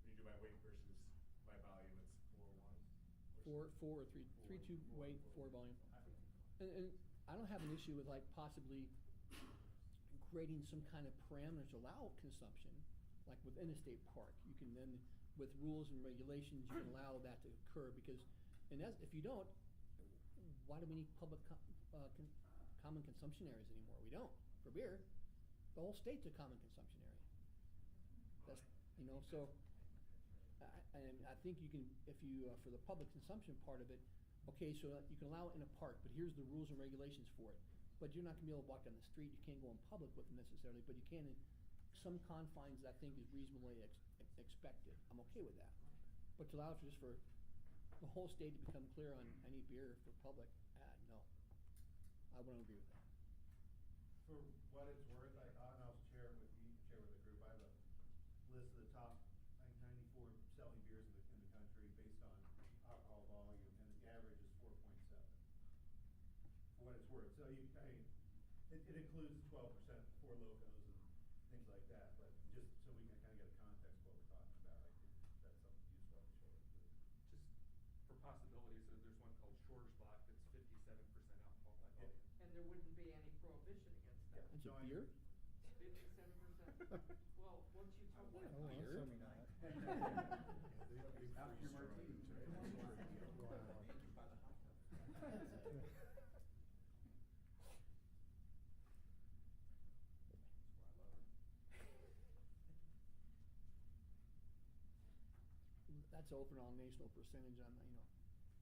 you do by weight versus by volume, it's 4.1. 4 or 3, 3.2 weight, 4 volume. And I don't have an issue with possibly creating some kind of parameters to allow consumption, like within a state park. You can then, with rules and regulations, you can allow that to occur because, if you don't, why do we need public common consumption areas anymore? We don't. For beer, the whole state's a common consumption area. That's, so. And I think you can, if you, for the public consumption part of it, okay, so you can allow it in a park, but here's the rules and regulations for it. But you're not going to be able to walk down the street. You can't go in public with them necessarily, but you can in some confines that I think is reasonably expected. I'm okay with that. But to allow just for the whole state to become clear on any beer for public, no. I wouldn't agree with that. For what it's worth, I thought, and I was sharing with the group, I have a list of the top, I think, 94 selling it's worth. So you, I mean, it includes 12% for locos and things like that, but just so we can kind of get a context of what we're talking about, I think that's something useful to show us. Just for possibilities, there's one called Schwarzbach that's 57% alcohol by volume. And there wouldn't be any prohibition against that. It's a No, I beer? 57%. Well, once you told me. Oh, beer? After your martini. That's overall national percentage on,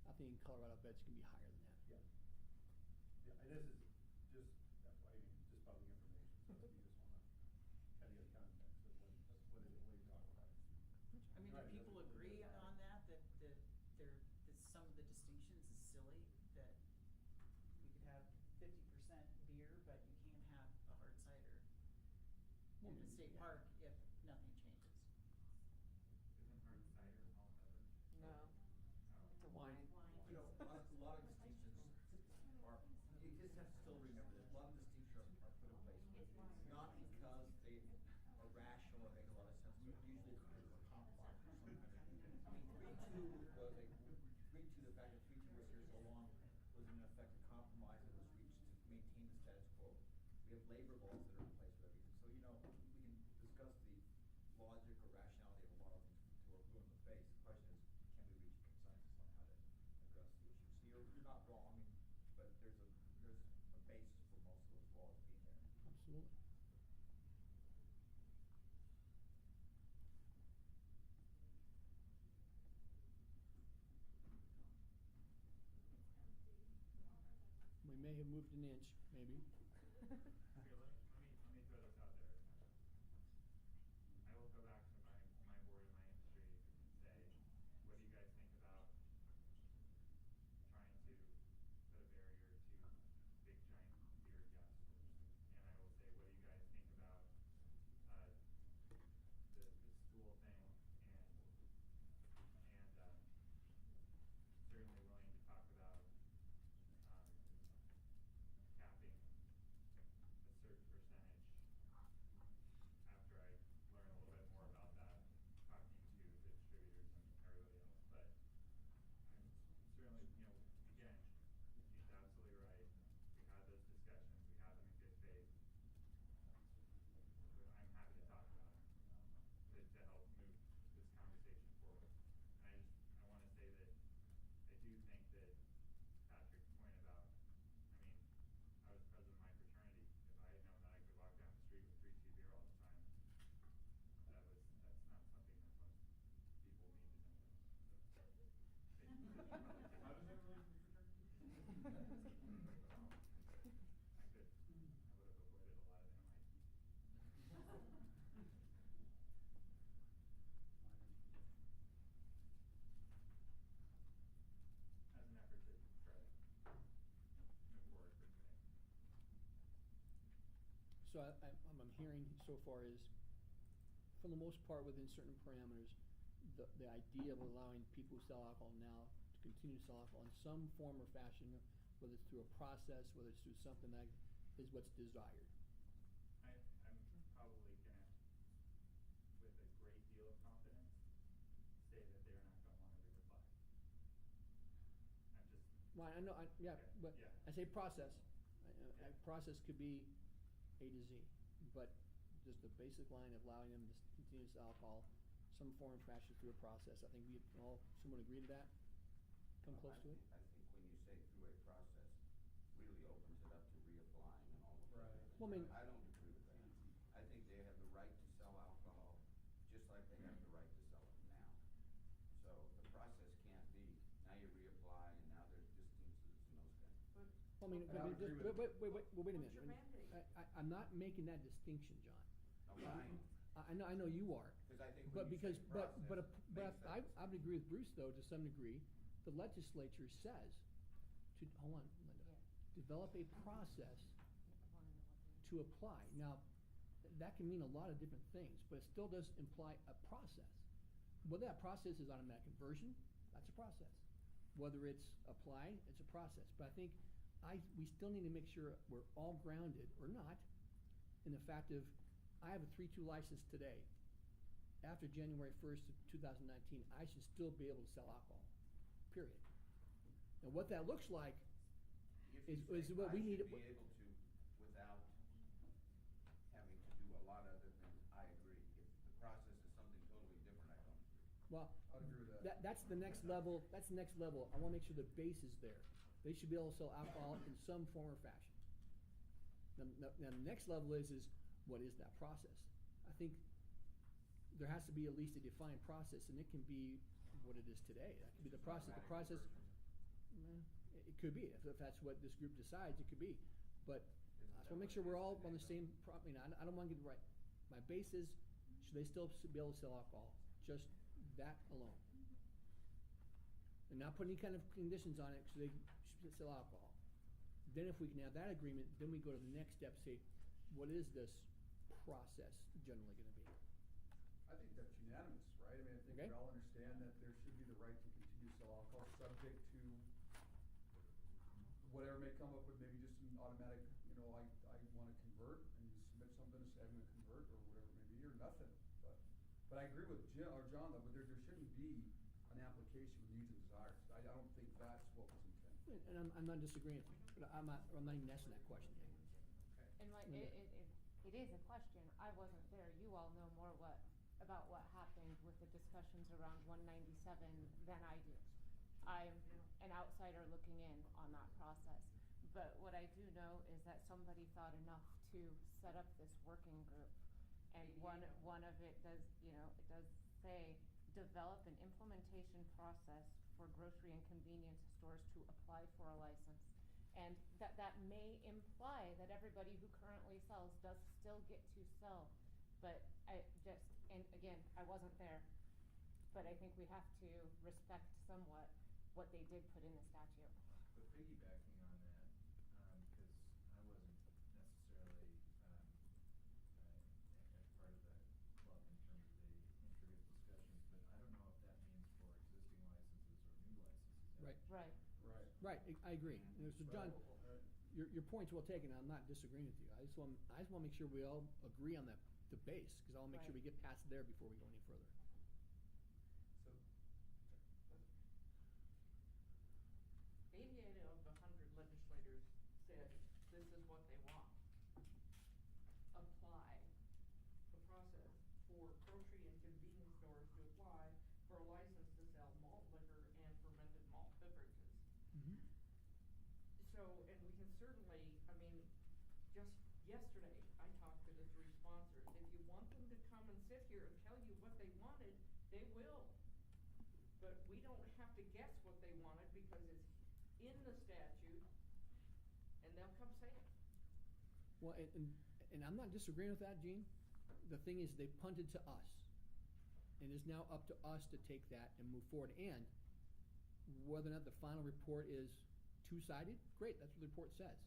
I think in Colorado, I bet it's gonna be higher than that. Yeah. Yeah, and this is just, that's why, I mean, just public information, so if you just wanna kind of get a context of what you're talking about. I mean, do Right, people that's- agree on that that some of the distinctions is silly, that we could have 50% beer, but you can't have a hard cider in the state park if nothing changes? Isn't hard cider a malt beverage? No, Oh. it's a Wine. wine. You know, a lot of distinctions are, you just have to still remember that a lot of distinctions are put in place not because they are rational or make a lot of sense, usually because of a compromise or some kind of. I mean, 3-2 was a, 3-2, the fact that 3-2 was here so long was in effect a compromise that was reached to maintain the status quo. We have labor laws that are in place for everything, so, we can discuss the logic or rationality of a lot of things to our blue in the face. The question is, can we reach consensus on how to address the issue? So you're not wrong, but there's a basis for most of those laws being there. Absolutely. We may have moved an inch, maybe. Here, let me throw this out there. I will go back to my board in my industry and say, what do you guys think about trying to put a barrier to big giant beer guest stores? And I will say, what do you guys think about the school thing and certainly willing to talk about capping a certain percentage after I learn a little bit more about that, talking to the distributors and everybody else. But I'm certainly, again, he's absolutely right. We had those discussions, we had them in good faith. But I'm happy to talk about it to help move this conversation forward. And I want to say that I do think that Patrick's point about, I mean, I was president of my fraternity. If I had known that I could walk down the street with 3-2 beer all the time, that's not something that most people need to know. So they should probably take How does that relate to the fraternity? I would have avoided a lot of MIT. As an effort to try to move forward for today. So I'm hearing so far is, for the most part, within certain parameters, the idea of allowing people who sell alcohol now to continue to sell alcohol in some form or fashion, whether it's through a process, whether it's through something that is what's desired. I'm probably gonna, with a great deal of confidence, say that they're not gonna wanna reapply. I'm just. Well, I know, yeah, Okay, but yeah. I say process. Yeah. Process could be A to Z, but just the basic line of allowing them to continue to sell alcohol, some form or fashion through a process. I think we all somewhat agree to that. Come close to it. I think when you say through a process, really opens it up to reapplying and all of that. Right. Well, I mean- I don't agree with that. I think they have the right to sell alcohol, just like they have the right to sell it now. So the process can't be, now you reapply and now there's distances and those things. But Well, I mean, And I would agree with- wait a minute. what's your mandate? I'm not making that distinction, John. No, but I know you are. because I think But when you because, say but process, makes I sense. would agree with Bruce, though, to some degree, the legislature says to, hold on, Linda, develop a process to apply. Now, that can mean a lot of different things, but it still does imply a process. Whether that process is automatic conversion, that's a process. Whether it's apply, it's a process. But I think we still need to make sure we're all grounded, or not, in the fact of, I have a 3-2 license today. After January 1st of 2019, I should still be able to sell alcohol, period. And what that looks like If you is say what we I need. should be able to without having to do a lot other than, I agree. If the process is something totally different, I don't agree. Well, I'd agree with that. that's the next level, that's the next level. I wanna make sure the base is there. They should be able to sell alcohol in some form or fashion. Now, the next level is what is that process? I think there has to be at least a defined process, and it can be what it is today. That could be the process, it could be, if that's what this group decides, it could be. But I just wanna make sure we're all on the same, I don't wanna get it right. My base is, should they still be able to sell alcohol? Just that alone. And not put any kind of conditions on it, so they should sell alcohol. Then if we can have that agreement, then we go to the next step, say, what is this process generally gonna be? I think that's unanimous, right? I mean, I think Okay. we all understand that there should be the right to continue to sell alcohol, subject to whatever may come up with, maybe just an automatic, I wanna convert, and you submit something to say I'm gonna convert, or whatever it may be, or nothing. But I agree with Jim, or John, though, but there shouldn't be an application with needs and desires. I don't think that's what was intended. And I'm not disagreeing with you, but I'm not even asking that question yet. And it is a question. I wasn't there. You all know more about what happened with the discussions around 197 than I do. I'm an outsider looking in on that process. But what I do know is that somebody thought enough to set up this working group. And one of it does, it does say, develop an implementation process for grocery and convenience stores to apply for a license. And that may imply that everybody who currently sells does still get to sell. But and again, I wasn't there, but I think we have to respect somewhat what they did put in the statute. But piggybacking on that, because I wasn't necessarily as part of that club in terms of the intricate discussions, but I don't know if that means for existing licenses or new licenses. Right. Right. Right, I agree. So John, your point's well taken, I'm not disagreeing with you. I just wanna make sure we all agree on the base, because I wanna make sure we get past there before we go any further. So, 88 of the 100 legislators said this is what they want. Apply the process for grocery and convenience stores to apply for a license to sell malt liquor and fermented malt beverages. Mm-hmm. So, and we can certainly, just yesterday, I talked to the 3 sponsors. If you want them to come and sit here and tell you what they wanted, they will. But we don't have to guess what they wanted because it's in the statute, and they'll come say it. Well, and I'm not disagreeing with that, Gene. The thing is, they punted to us. And it's now up to us to take that and move forward. And whether or not the final report is two-sided, great, that's what the report says.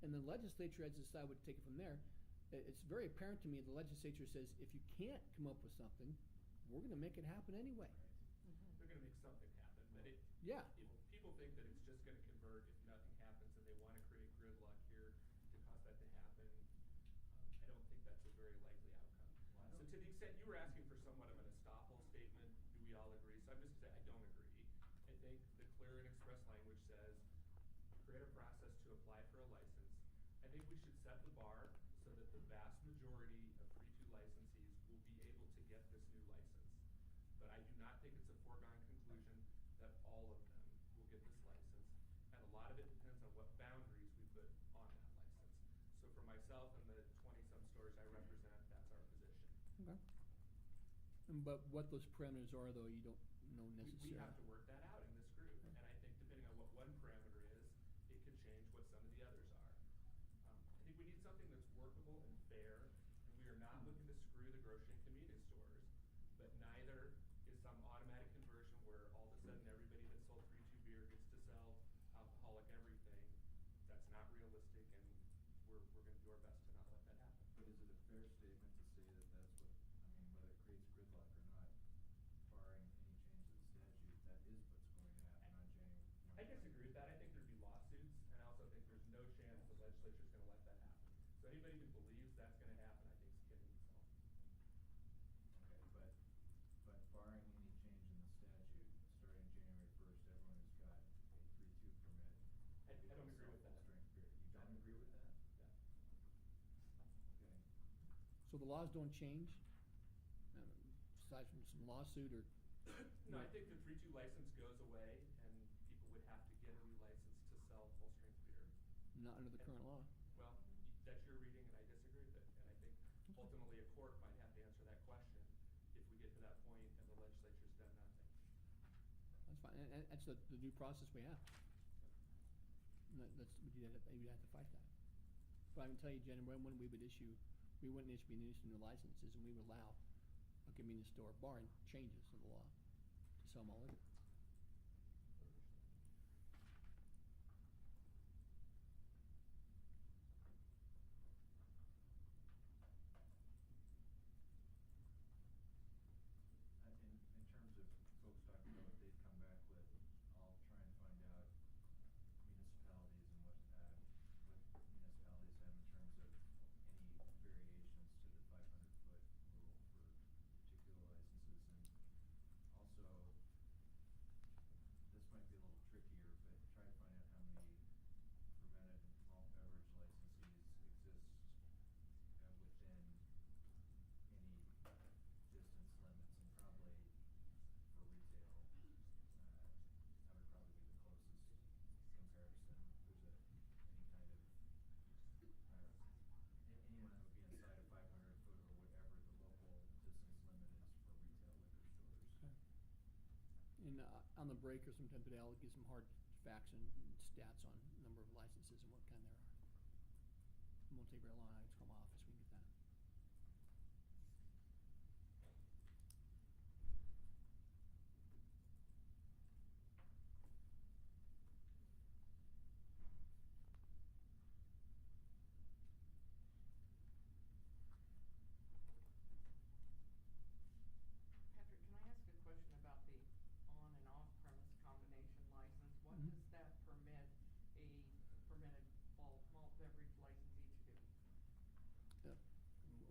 And the legislature has to decide what to take it from there. It's very apparent to me the legislature says, if you can't come up with something, we're gonna make it happen anyway. They're gonna make something happen, but Yeah. if people think that it's just gonna convert if nothing happens and they wanna create gridlock here to cause that to happen, I don't think that's a very likely outcome. So to the extent you were asking for somewhat of an estoppel statement, do we all agree? So I'm just gonna say, I don't agree. I think the clear and express language says, create a process to apply for a license. I think we should set the bar so that the vast majority of 3-2 licensees will be able to get this new license. But I do not think it's a foregone conclusion that all of them will get this license. And a lot of it depends on what boundaries we put on that license. So for myself and the 20-some stores I represent, that's our position. Okay. But what those parameters are, though, you don't know necessarily. We have to work that out in this group. And I think depending on what one parameter is, it could change what some of the others are. I think we need something that's workable and fair, and we are not looking to screw the grocery and convenience stores, but neither is some automatic conversion where all of a sudden everybody that sold 3-2 beer gets to sell alcoholic everything. That's not realistic, and we're gonna do our best to not let that happen. But is it a fair statement to say that that's what, whether it creates gridlock or not, barring any change to the statute, that is what's going to happen on January 1? I disagree with that. I think there'd be lawsuits, and I also think there's the laws don't change, aside from some lawsuit or. No, I think the 3-2 license goes away, and people would have to get a new license to sell full-strength beer. Not under the current law. Well, that's your reading, and I disagree with it. And I think ultimately a court might have to answer that question if we get to that point and the legislature's done nothing. That's fine, and that's the due process we have. You'd have to fight that. But I can tell you, Jen, when we wouldn't issue new licenses, and we would allow a convenience store, barring changes in the law, to sell malt liquor. In terms of folks talking about what they've come back with, I'll try and find out municipalities and what municipalities have in terms of any variations to the 500-foot rule for particular licenses. And also, this might be a little trickier, but try to find out how many fermented malt beverage licensees exist within any distance limits, and probably for retail, that would probably be the closest comparison. If there's any kind of, anyone that would be inside of 500 foot or whatever the local distance limit is for retail liquor stores. And on the break or sometime today, I'll give some hard facts and stats on number of licenses and what kind there are. It won't take very long. I just come to my office, we can get that. Patrick, can I ask a question about the on and off premise combination license? What Mhm. does that permit a fermented malt beverage licensee to do?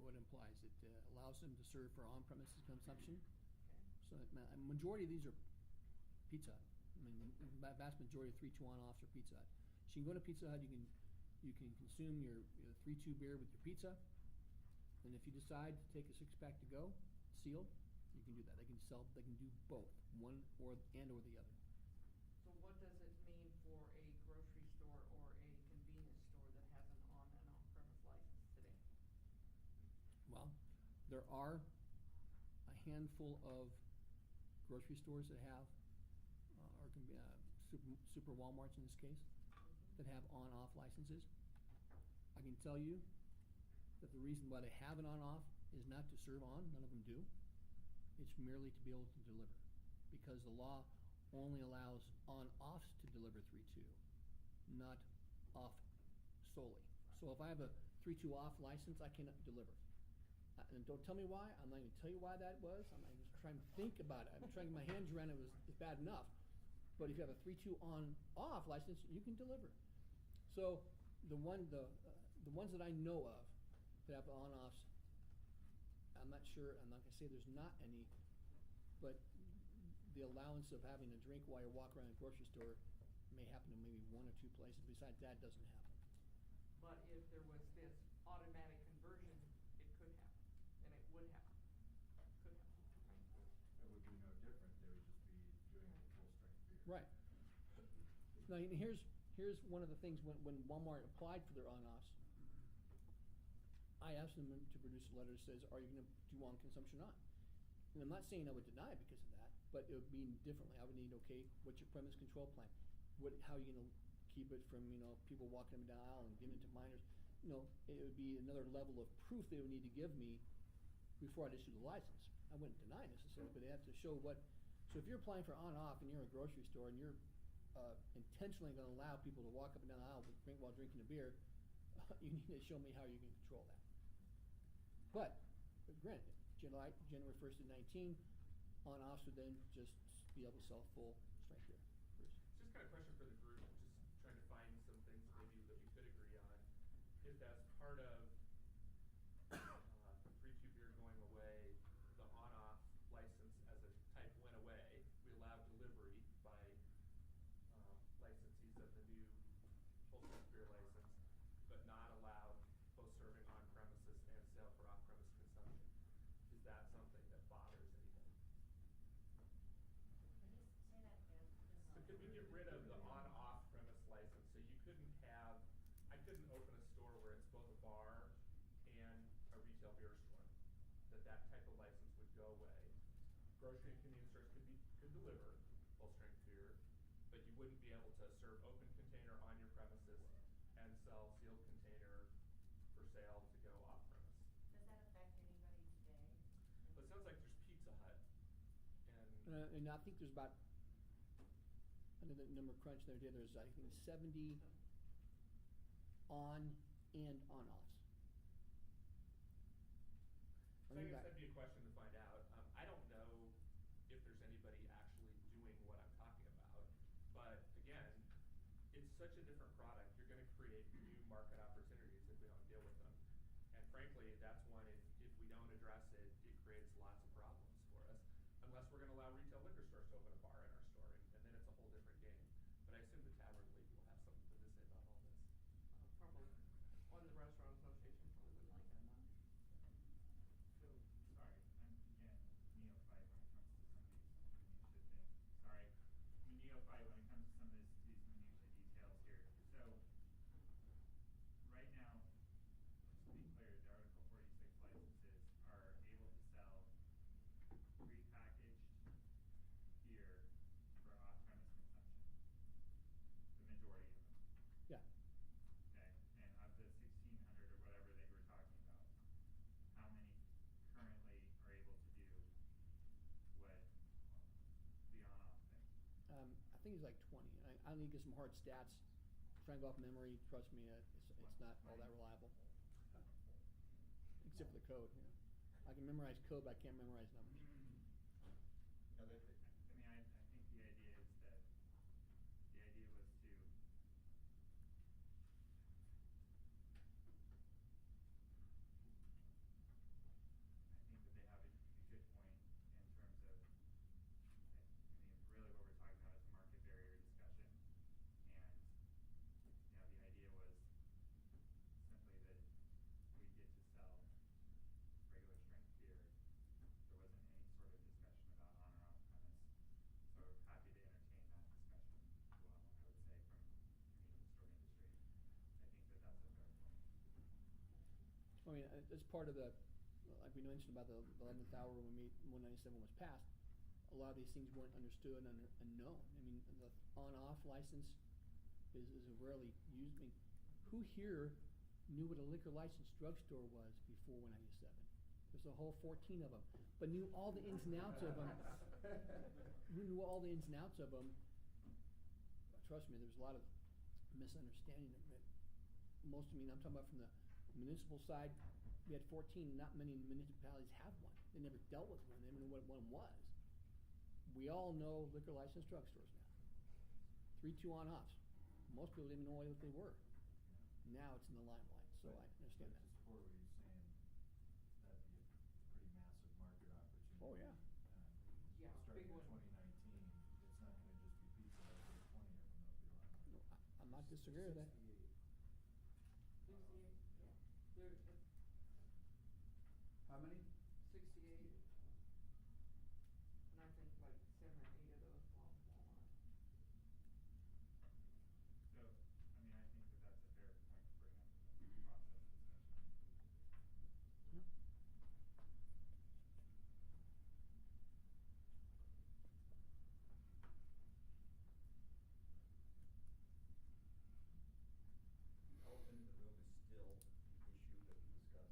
What implies it allows them to serve for on-premises consumption. Okay. So a majority of these are Pizza Hut. I mean, the vast majority of 3-2 on-offs are Pizza Hut. So you can go to Pizza Hut, you can consume your 3-2 beer with your pizza, and if you decide to take a 6-pack to go, sealed, you can do that. They can do both, one or the other. So what does it mean for a grocery store or a convenience store that has an on and off premise license today? Well, there are a handful of grocery stores that have, or super Walmarts in this case, that have on-off licenses. I can tell you that the reason why they have an on-off is not to serve on, none of them do. It's merely to be able to deliver, because the law only allows on-offs to deliver 3-2, not off solely. So if I have a 3-2 off license, I cannot deliver. And don't tell me why. I'm not going to tell you why that was. I'm not just trying to think about it. I'm trying to get my hands around it. It's bad enough. But if you have a 3-2 on-off license, you can deliver. So the ones that I know of that have on-offs, I'm not sure. I'm not going to say there's not any, but the allowance of having a drink while you're walking around a grocery store may happen in maybe 1 or 2 places. Besides that, doesn't happen. But if there was this automatic conversion, it could happen, and it would happen. Could happen, right? It would be no different. They would just be doing it full strength beer. Right. Now here's one of the things when Walmart applied for their on-offs, I asked them to produce a letter that says, are you going to do on consumption on? And I'm not saying I would deny it because of that, but it would be differently. I would need, okay, what's your premise control plan? How are you going to keep it from, people walking them down the aisle and giving it to minors? It would be another level of proof they would need to give me before I'd issue the license. I wouldn't deny necessarily, but they have to show what. So if you're applying for on-off and you're in a grocery store and you're intentionally going to allow people to walk up and down the aisle while drinking a beer, you need to show me how you can control that. But granted, January 1st of 19, on-offs would then just be able to sell full strength beer. Bruce? Just kind of question for the group, just trying to find some things maybe that we could agree on. If as part of 3-2 beer going away, the on-off license as a type went away, we allowed delivery by licensees of the new full-strength beer license, but not allowed both serving on premises and sale for off-premise that something that bothers anybody? Say that again. So could we get rid of the on-off premise license, so you couldn't have, I couldn't open a store where it's both a bar and a retail beer store, that type of license would go away. Grocery and convenience stores could deliver full-strength beer, but you wouldn't be able to serve open container on your premises and sell sealed container for sale to go off premise. Does that affect anybody today? Well, it sounds like there's Pizza Hut and. And I think there's about, I know the number crunch there, there's I think 70 on and on-offs. So I guess that'd be a question to find out. I don't know if there's anybody actually doing what I'm talking about, but again, it's such a different product, you're gonna create new market opportunities if we don't deal with them. And frankly, that's one, if we don't address it, it creates lots of problems for us, unless we're gonna allow retail liquor stores to open a bar in our store, and then it's a whole different game. But I assume the Tavern League will have something to say about all this. Probably, or the restaurant association probably wouldn't like that much. So, sorry, I'm again neophyte when it comes to some of these minutia things. Sorry, I'm a neophyte when it comes to some of these minutia details here. So, right now, just to be clear, the Article 46 licenses are able to sell prepackaged beer for off-premise consumption. The majority of them. Yeah. Okay, and of the 1,600 or whatever that you were talking about, how many currently are able to do what the on-off thing? I think it's like 20. I need to get some hard stats. Trying to go off memory, trust me, it's not all that reliable. Except for the code, you know. I can memorize code, but I can't memorize numbers. I mean, I think the idea is that the idea was to I think that they have a good point in terms of, I mean, really what we're talking about is a market barrier discussion. And, you know, the idea was simply that we get to sell regular strength beer. There wasn't any sort of discussion about on or off premise. So happy to entertain that discussion as well, I would say, from convenience store industry. I think that that's a fair point. I mean, it's part of the, like we mentioned about the 11th hour when 197 was passed, a lot of these things weren't understood and known. I mean, the on-off license is a rarely used, I mean, who here knew what a liquor license drugstore was before 197? There's a whole 14 of them, but knew all the ins and outs of them. Who knew all the ins and outs of them? Trust me, there's a lot of misunderstanding of it. Most, I mean, I'm talking about from the municipal side, we had 14, not many municipalities have one. They never dealt with one, they didn't know what one was. We all know liquor license drugstores now. 3-2 on-offs. Most people didn't even know what they were. Now it's in the limelight, so I understand that. To support what he's saying, that'd be a pretty massive market opportunity. Oh, yeah. Yeah, big Starting one. in 2019, it's not gonna just be pizza, there'll be 20 of them, there'll be a lot more. No, I'm not disagreeing with that. 68, yeah. There, How many? 68. And I think like 7 or 8 of those belong to Walmart. So, I mean, I think that that's a fair point to bring up in the process discussion. Yeah. The elephant in the room is still the issue that we discussed at the top front.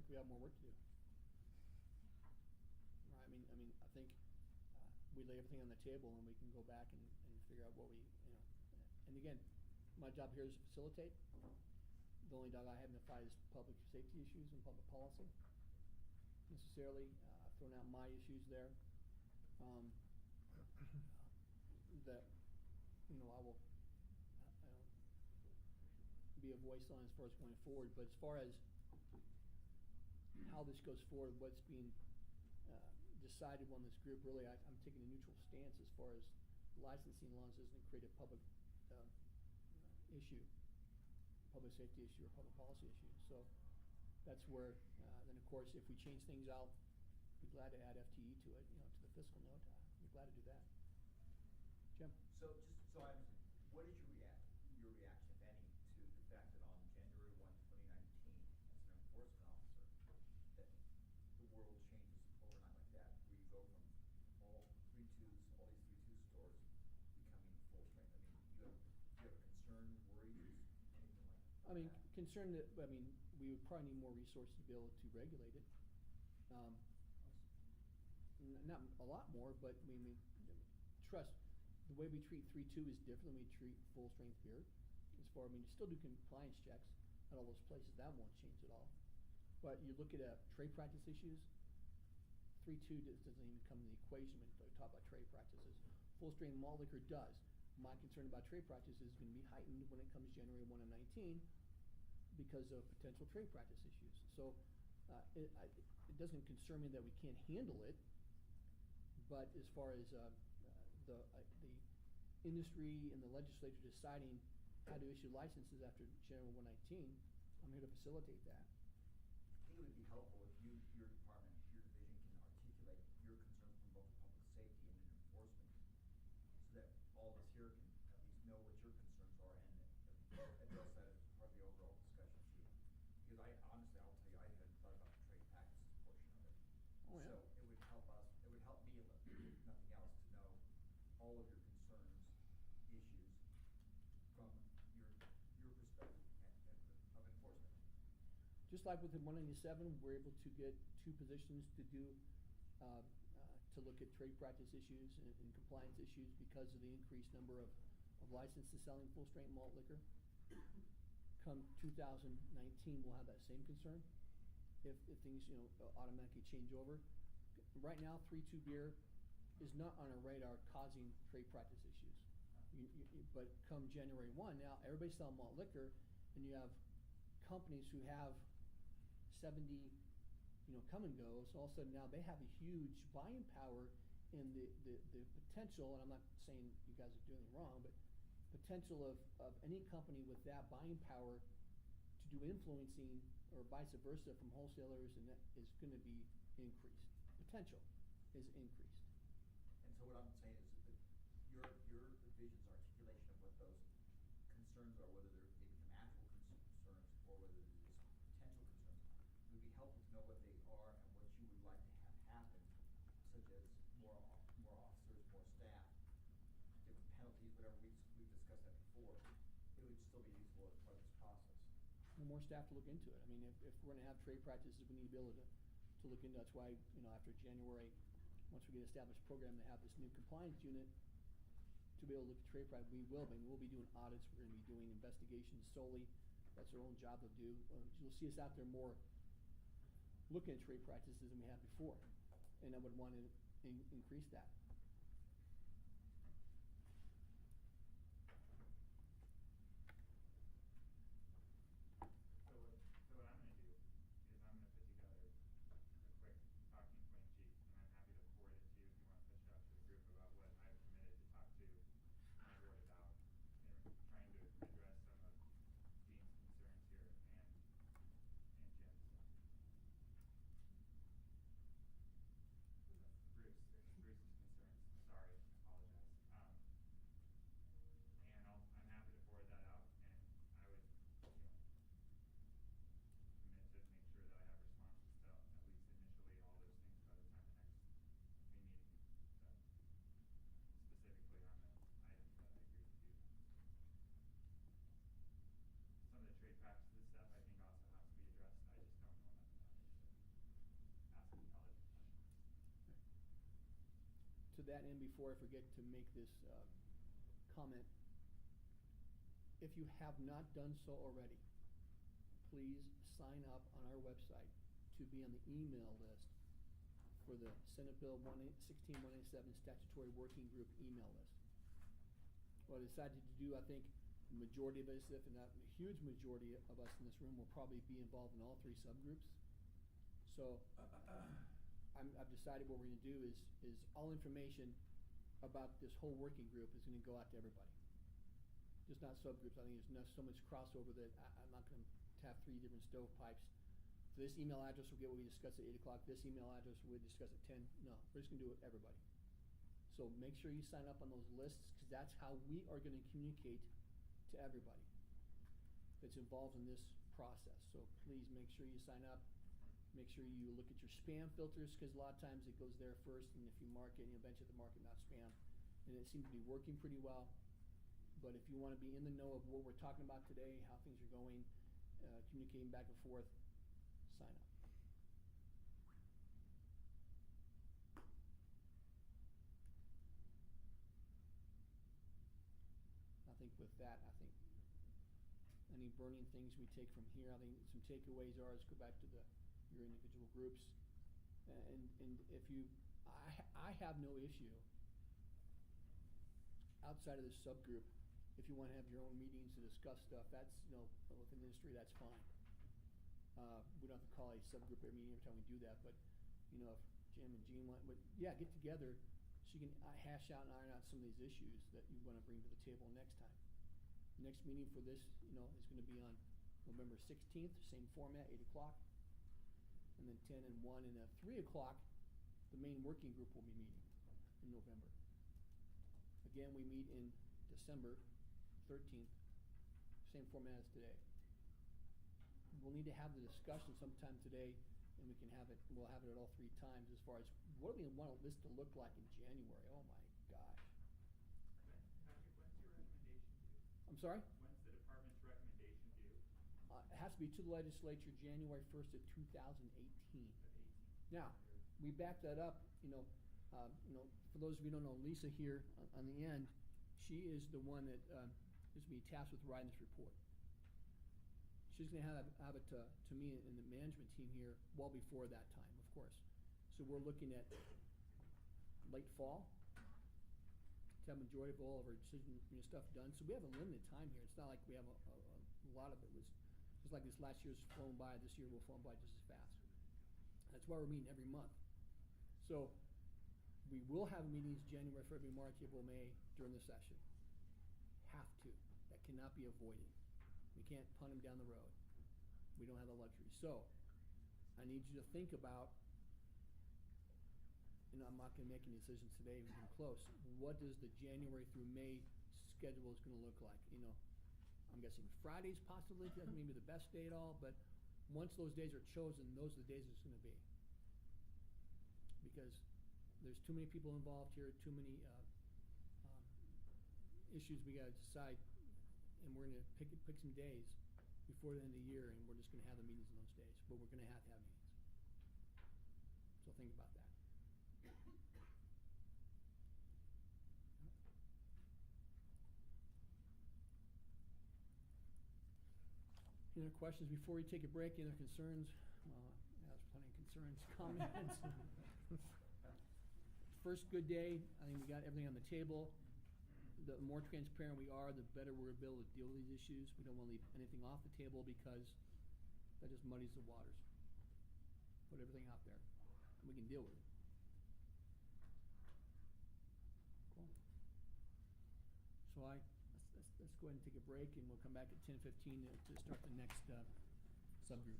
we have more work to do. Right, I think we lay everything on the table and we can go back and figure out what we, and again, my job here is to facilitate. The only dog I have in the fight is public safety issues and public policy. Necessarily, I've thrown out my issues there. That, I will be a voice on as far as going forward. But as far as how this goes forward, what's being decided on this group, really, I'm taking a neutral stance as far as licensing laws doesn't create a public issue, public safety issue or public policy issue. So that's where, then of course, if we change things out, be glad to add FTE to it, to the fiscal note. Be glad to do that. Jim? So just so I understand, what is your reaction, if any, to the fact that on January 1, 2019, as an enforcement officer, that the world changes overnight like that, where you go from all these 3-2 stores becoming full strength? Do you have a concern, worries, anything like that? Concerned that, we would probably need more resources to be able to regulate it. Not a lot more, but trust, the way we treat 3-2 is different than we treat full strength beer. You still do compliance checks at all those places. That won't change at all. But you look at trade practice issues, 3-2 doesn't even come in the equation when you talk about trade practices. Full strength malt liquor does. My concern about trade practices is going to be heightened when it comes January 1 of 19 because of potential trade practice issues. So it doesn't concern me that we can't handle it, but as far as the industry and the legislature deciding how to issue licenses after January 119, I'm here to facilitate that. I think it would be helpful if your department, your division can articulate your concerns from both public safety and enforcement, so that all of us here can at least know what your concerns are and address that as part of the overall discussion too. Because honestly, I'll tell you, I hadn't thought about the trade practices portion of it. Oh, yeah. So it would help us, it would help me, if nothing else, to know all of your concerns, issues from your perspective of enforcement. Just like with the 197, we're able to get 2 positions to do to look at trade practice issues and compliance issues because of the increased number of licenses selling full strength malt liquor. Come 2019, we'll have that same concern if things automatically change over. Right now, 3-2 beer is not on our radar causing trade practice issues. But come January 1, now everybody's selling malt liquor, and you have companies who have 70, come and go. So all of a sudden now they have a huge buying power in the potential, and I'm not saying you guys are doing it wrong, but potential of any company with that buying power to do influencing or vice versa from wholesalers, and that is going to be increased. Potential is increased. And so what I'm saying is that your division's articulation of what those concerns are, whether they become actual concerns or whether they're just potential concerns, it would be helpful to know what they are and what you would like to have happen, such as more officers, more staff, different penalties, whatever. We've discussed that before. It would still be useful as part of this process. And more staff to look into it. If we're going to have trade practices, we need to be able to look into. That's why after January, once we get established program to have this new compliance unit to be able to look at trade practice, we will be. We'll be doing audits. We're going to be doing investigations solely. That's our own job to do. You'll see us out there more looking at trade practices than we have before, and I would want to increase that. So what I'm going to do is I'm going to put together a quick talking point sheet, and I'm happy to forward it to you if you want to push it out to the group about what I've committed to talk to my board about in trying to address some of Dean's concerns here and Jim's. Bruce's concerns. that in before I forget to make this comment. If you have not done so already, please sign up on our website to be on the email list for the Senate Bill 16187 Statutory Working Group email list. What I decided to do, I think the majority of us, if not a huge majority of us in this room, will probably be involved in all 3 subgroups. So I've decided what we're going to do is all information about this whole working group is going to go out to everybody. Just not subgroups. I think there's so much crossover that I'm not going to have 3 different stovepipes. So this email address will get what we discussed at 8 o'clock. This email address we'll discuss at 10. No, we're just going to do it everybody. So make sure you sign up on those lists, because that's how we are going to communicate to everybody that's involved in this process. So please make sure you sign up. Make sure you look at your spam filters, because a lot of times it goes there first, and if you mark it, you eventually mark it not spam. And it seems to be working pretty well. But if you want to be in the know of what we're talking about today, how things are going, communicating back and forth, sign up. I think with that, any burning things we take from here, I think some takeaways are, is go back to your individual groups. And if you, I have no issue outside of this subgroup. If you want to have your own meetings to discuss stuff, that's, within the industry, that's fine. We don't have to call a subgroup every meeting every time we do that, but, if Jim and Jean want, get together so you can hash out and iron out some of these issues that you want to bring to the table next time. Next meeting for this, is going to be on November 16th, same format, 8 o'clock. And then 10 and 1 and 3 o'clock, the main working group will be meeting in November. Again, we meet in December 13th, same format as today. We'll need to have the discussion sometime today, and we'll have it at all 3 times as far as what do we want this to look like in January. Oh my gosh. Patrick, when's your recommendation due? I'm sorry? When's the department's recommendation due? It has to be to the legislature January 1st of 2018. Now, we back that up, for those of you who don't know, Lisa here on the end, she is the one that is going to be tasked with writing this report. She's going to have it to me and the management team here well before that time, of course. So we're looking at late fall to have a majority of all of our decision stuff done. So we have a limited time here. It's not like we have a lot of it was just like this last year's flown by. This year will flown by just as fast. That's why we're meeting every month. So we will have meetings January, February, March, April, May during the session. Have to. That cannot be avoided. We can't punt them down the road. We don't have the luxury. So I need you to think about, I'm not going to make any decisions today, we're getting close. What does the January through May schedule is going to look like? I'm guessing Fridays possibly, that may be the best day at all, but once those days are chosen, those are the days it's going to be. Because there's too many people involved here, too many issues we got to decide, and we're going to pick some days before the end of the year, and we're just going to have the meetings on those days, but we're going to have meetings. So think about that. Any other questions before we take a break? Any other concerns? There's plenty of concerns, comments. First good day. I think we got everything on the table. The more transparent we are, the better we're able to deal with these issues. We don't want to leave anything off the table because that just muddies the waters. Put everything out there, and we can deal with it. Cool. So let's go ahead and take a break, and we'll come back at 10:15 to start the next subgroup.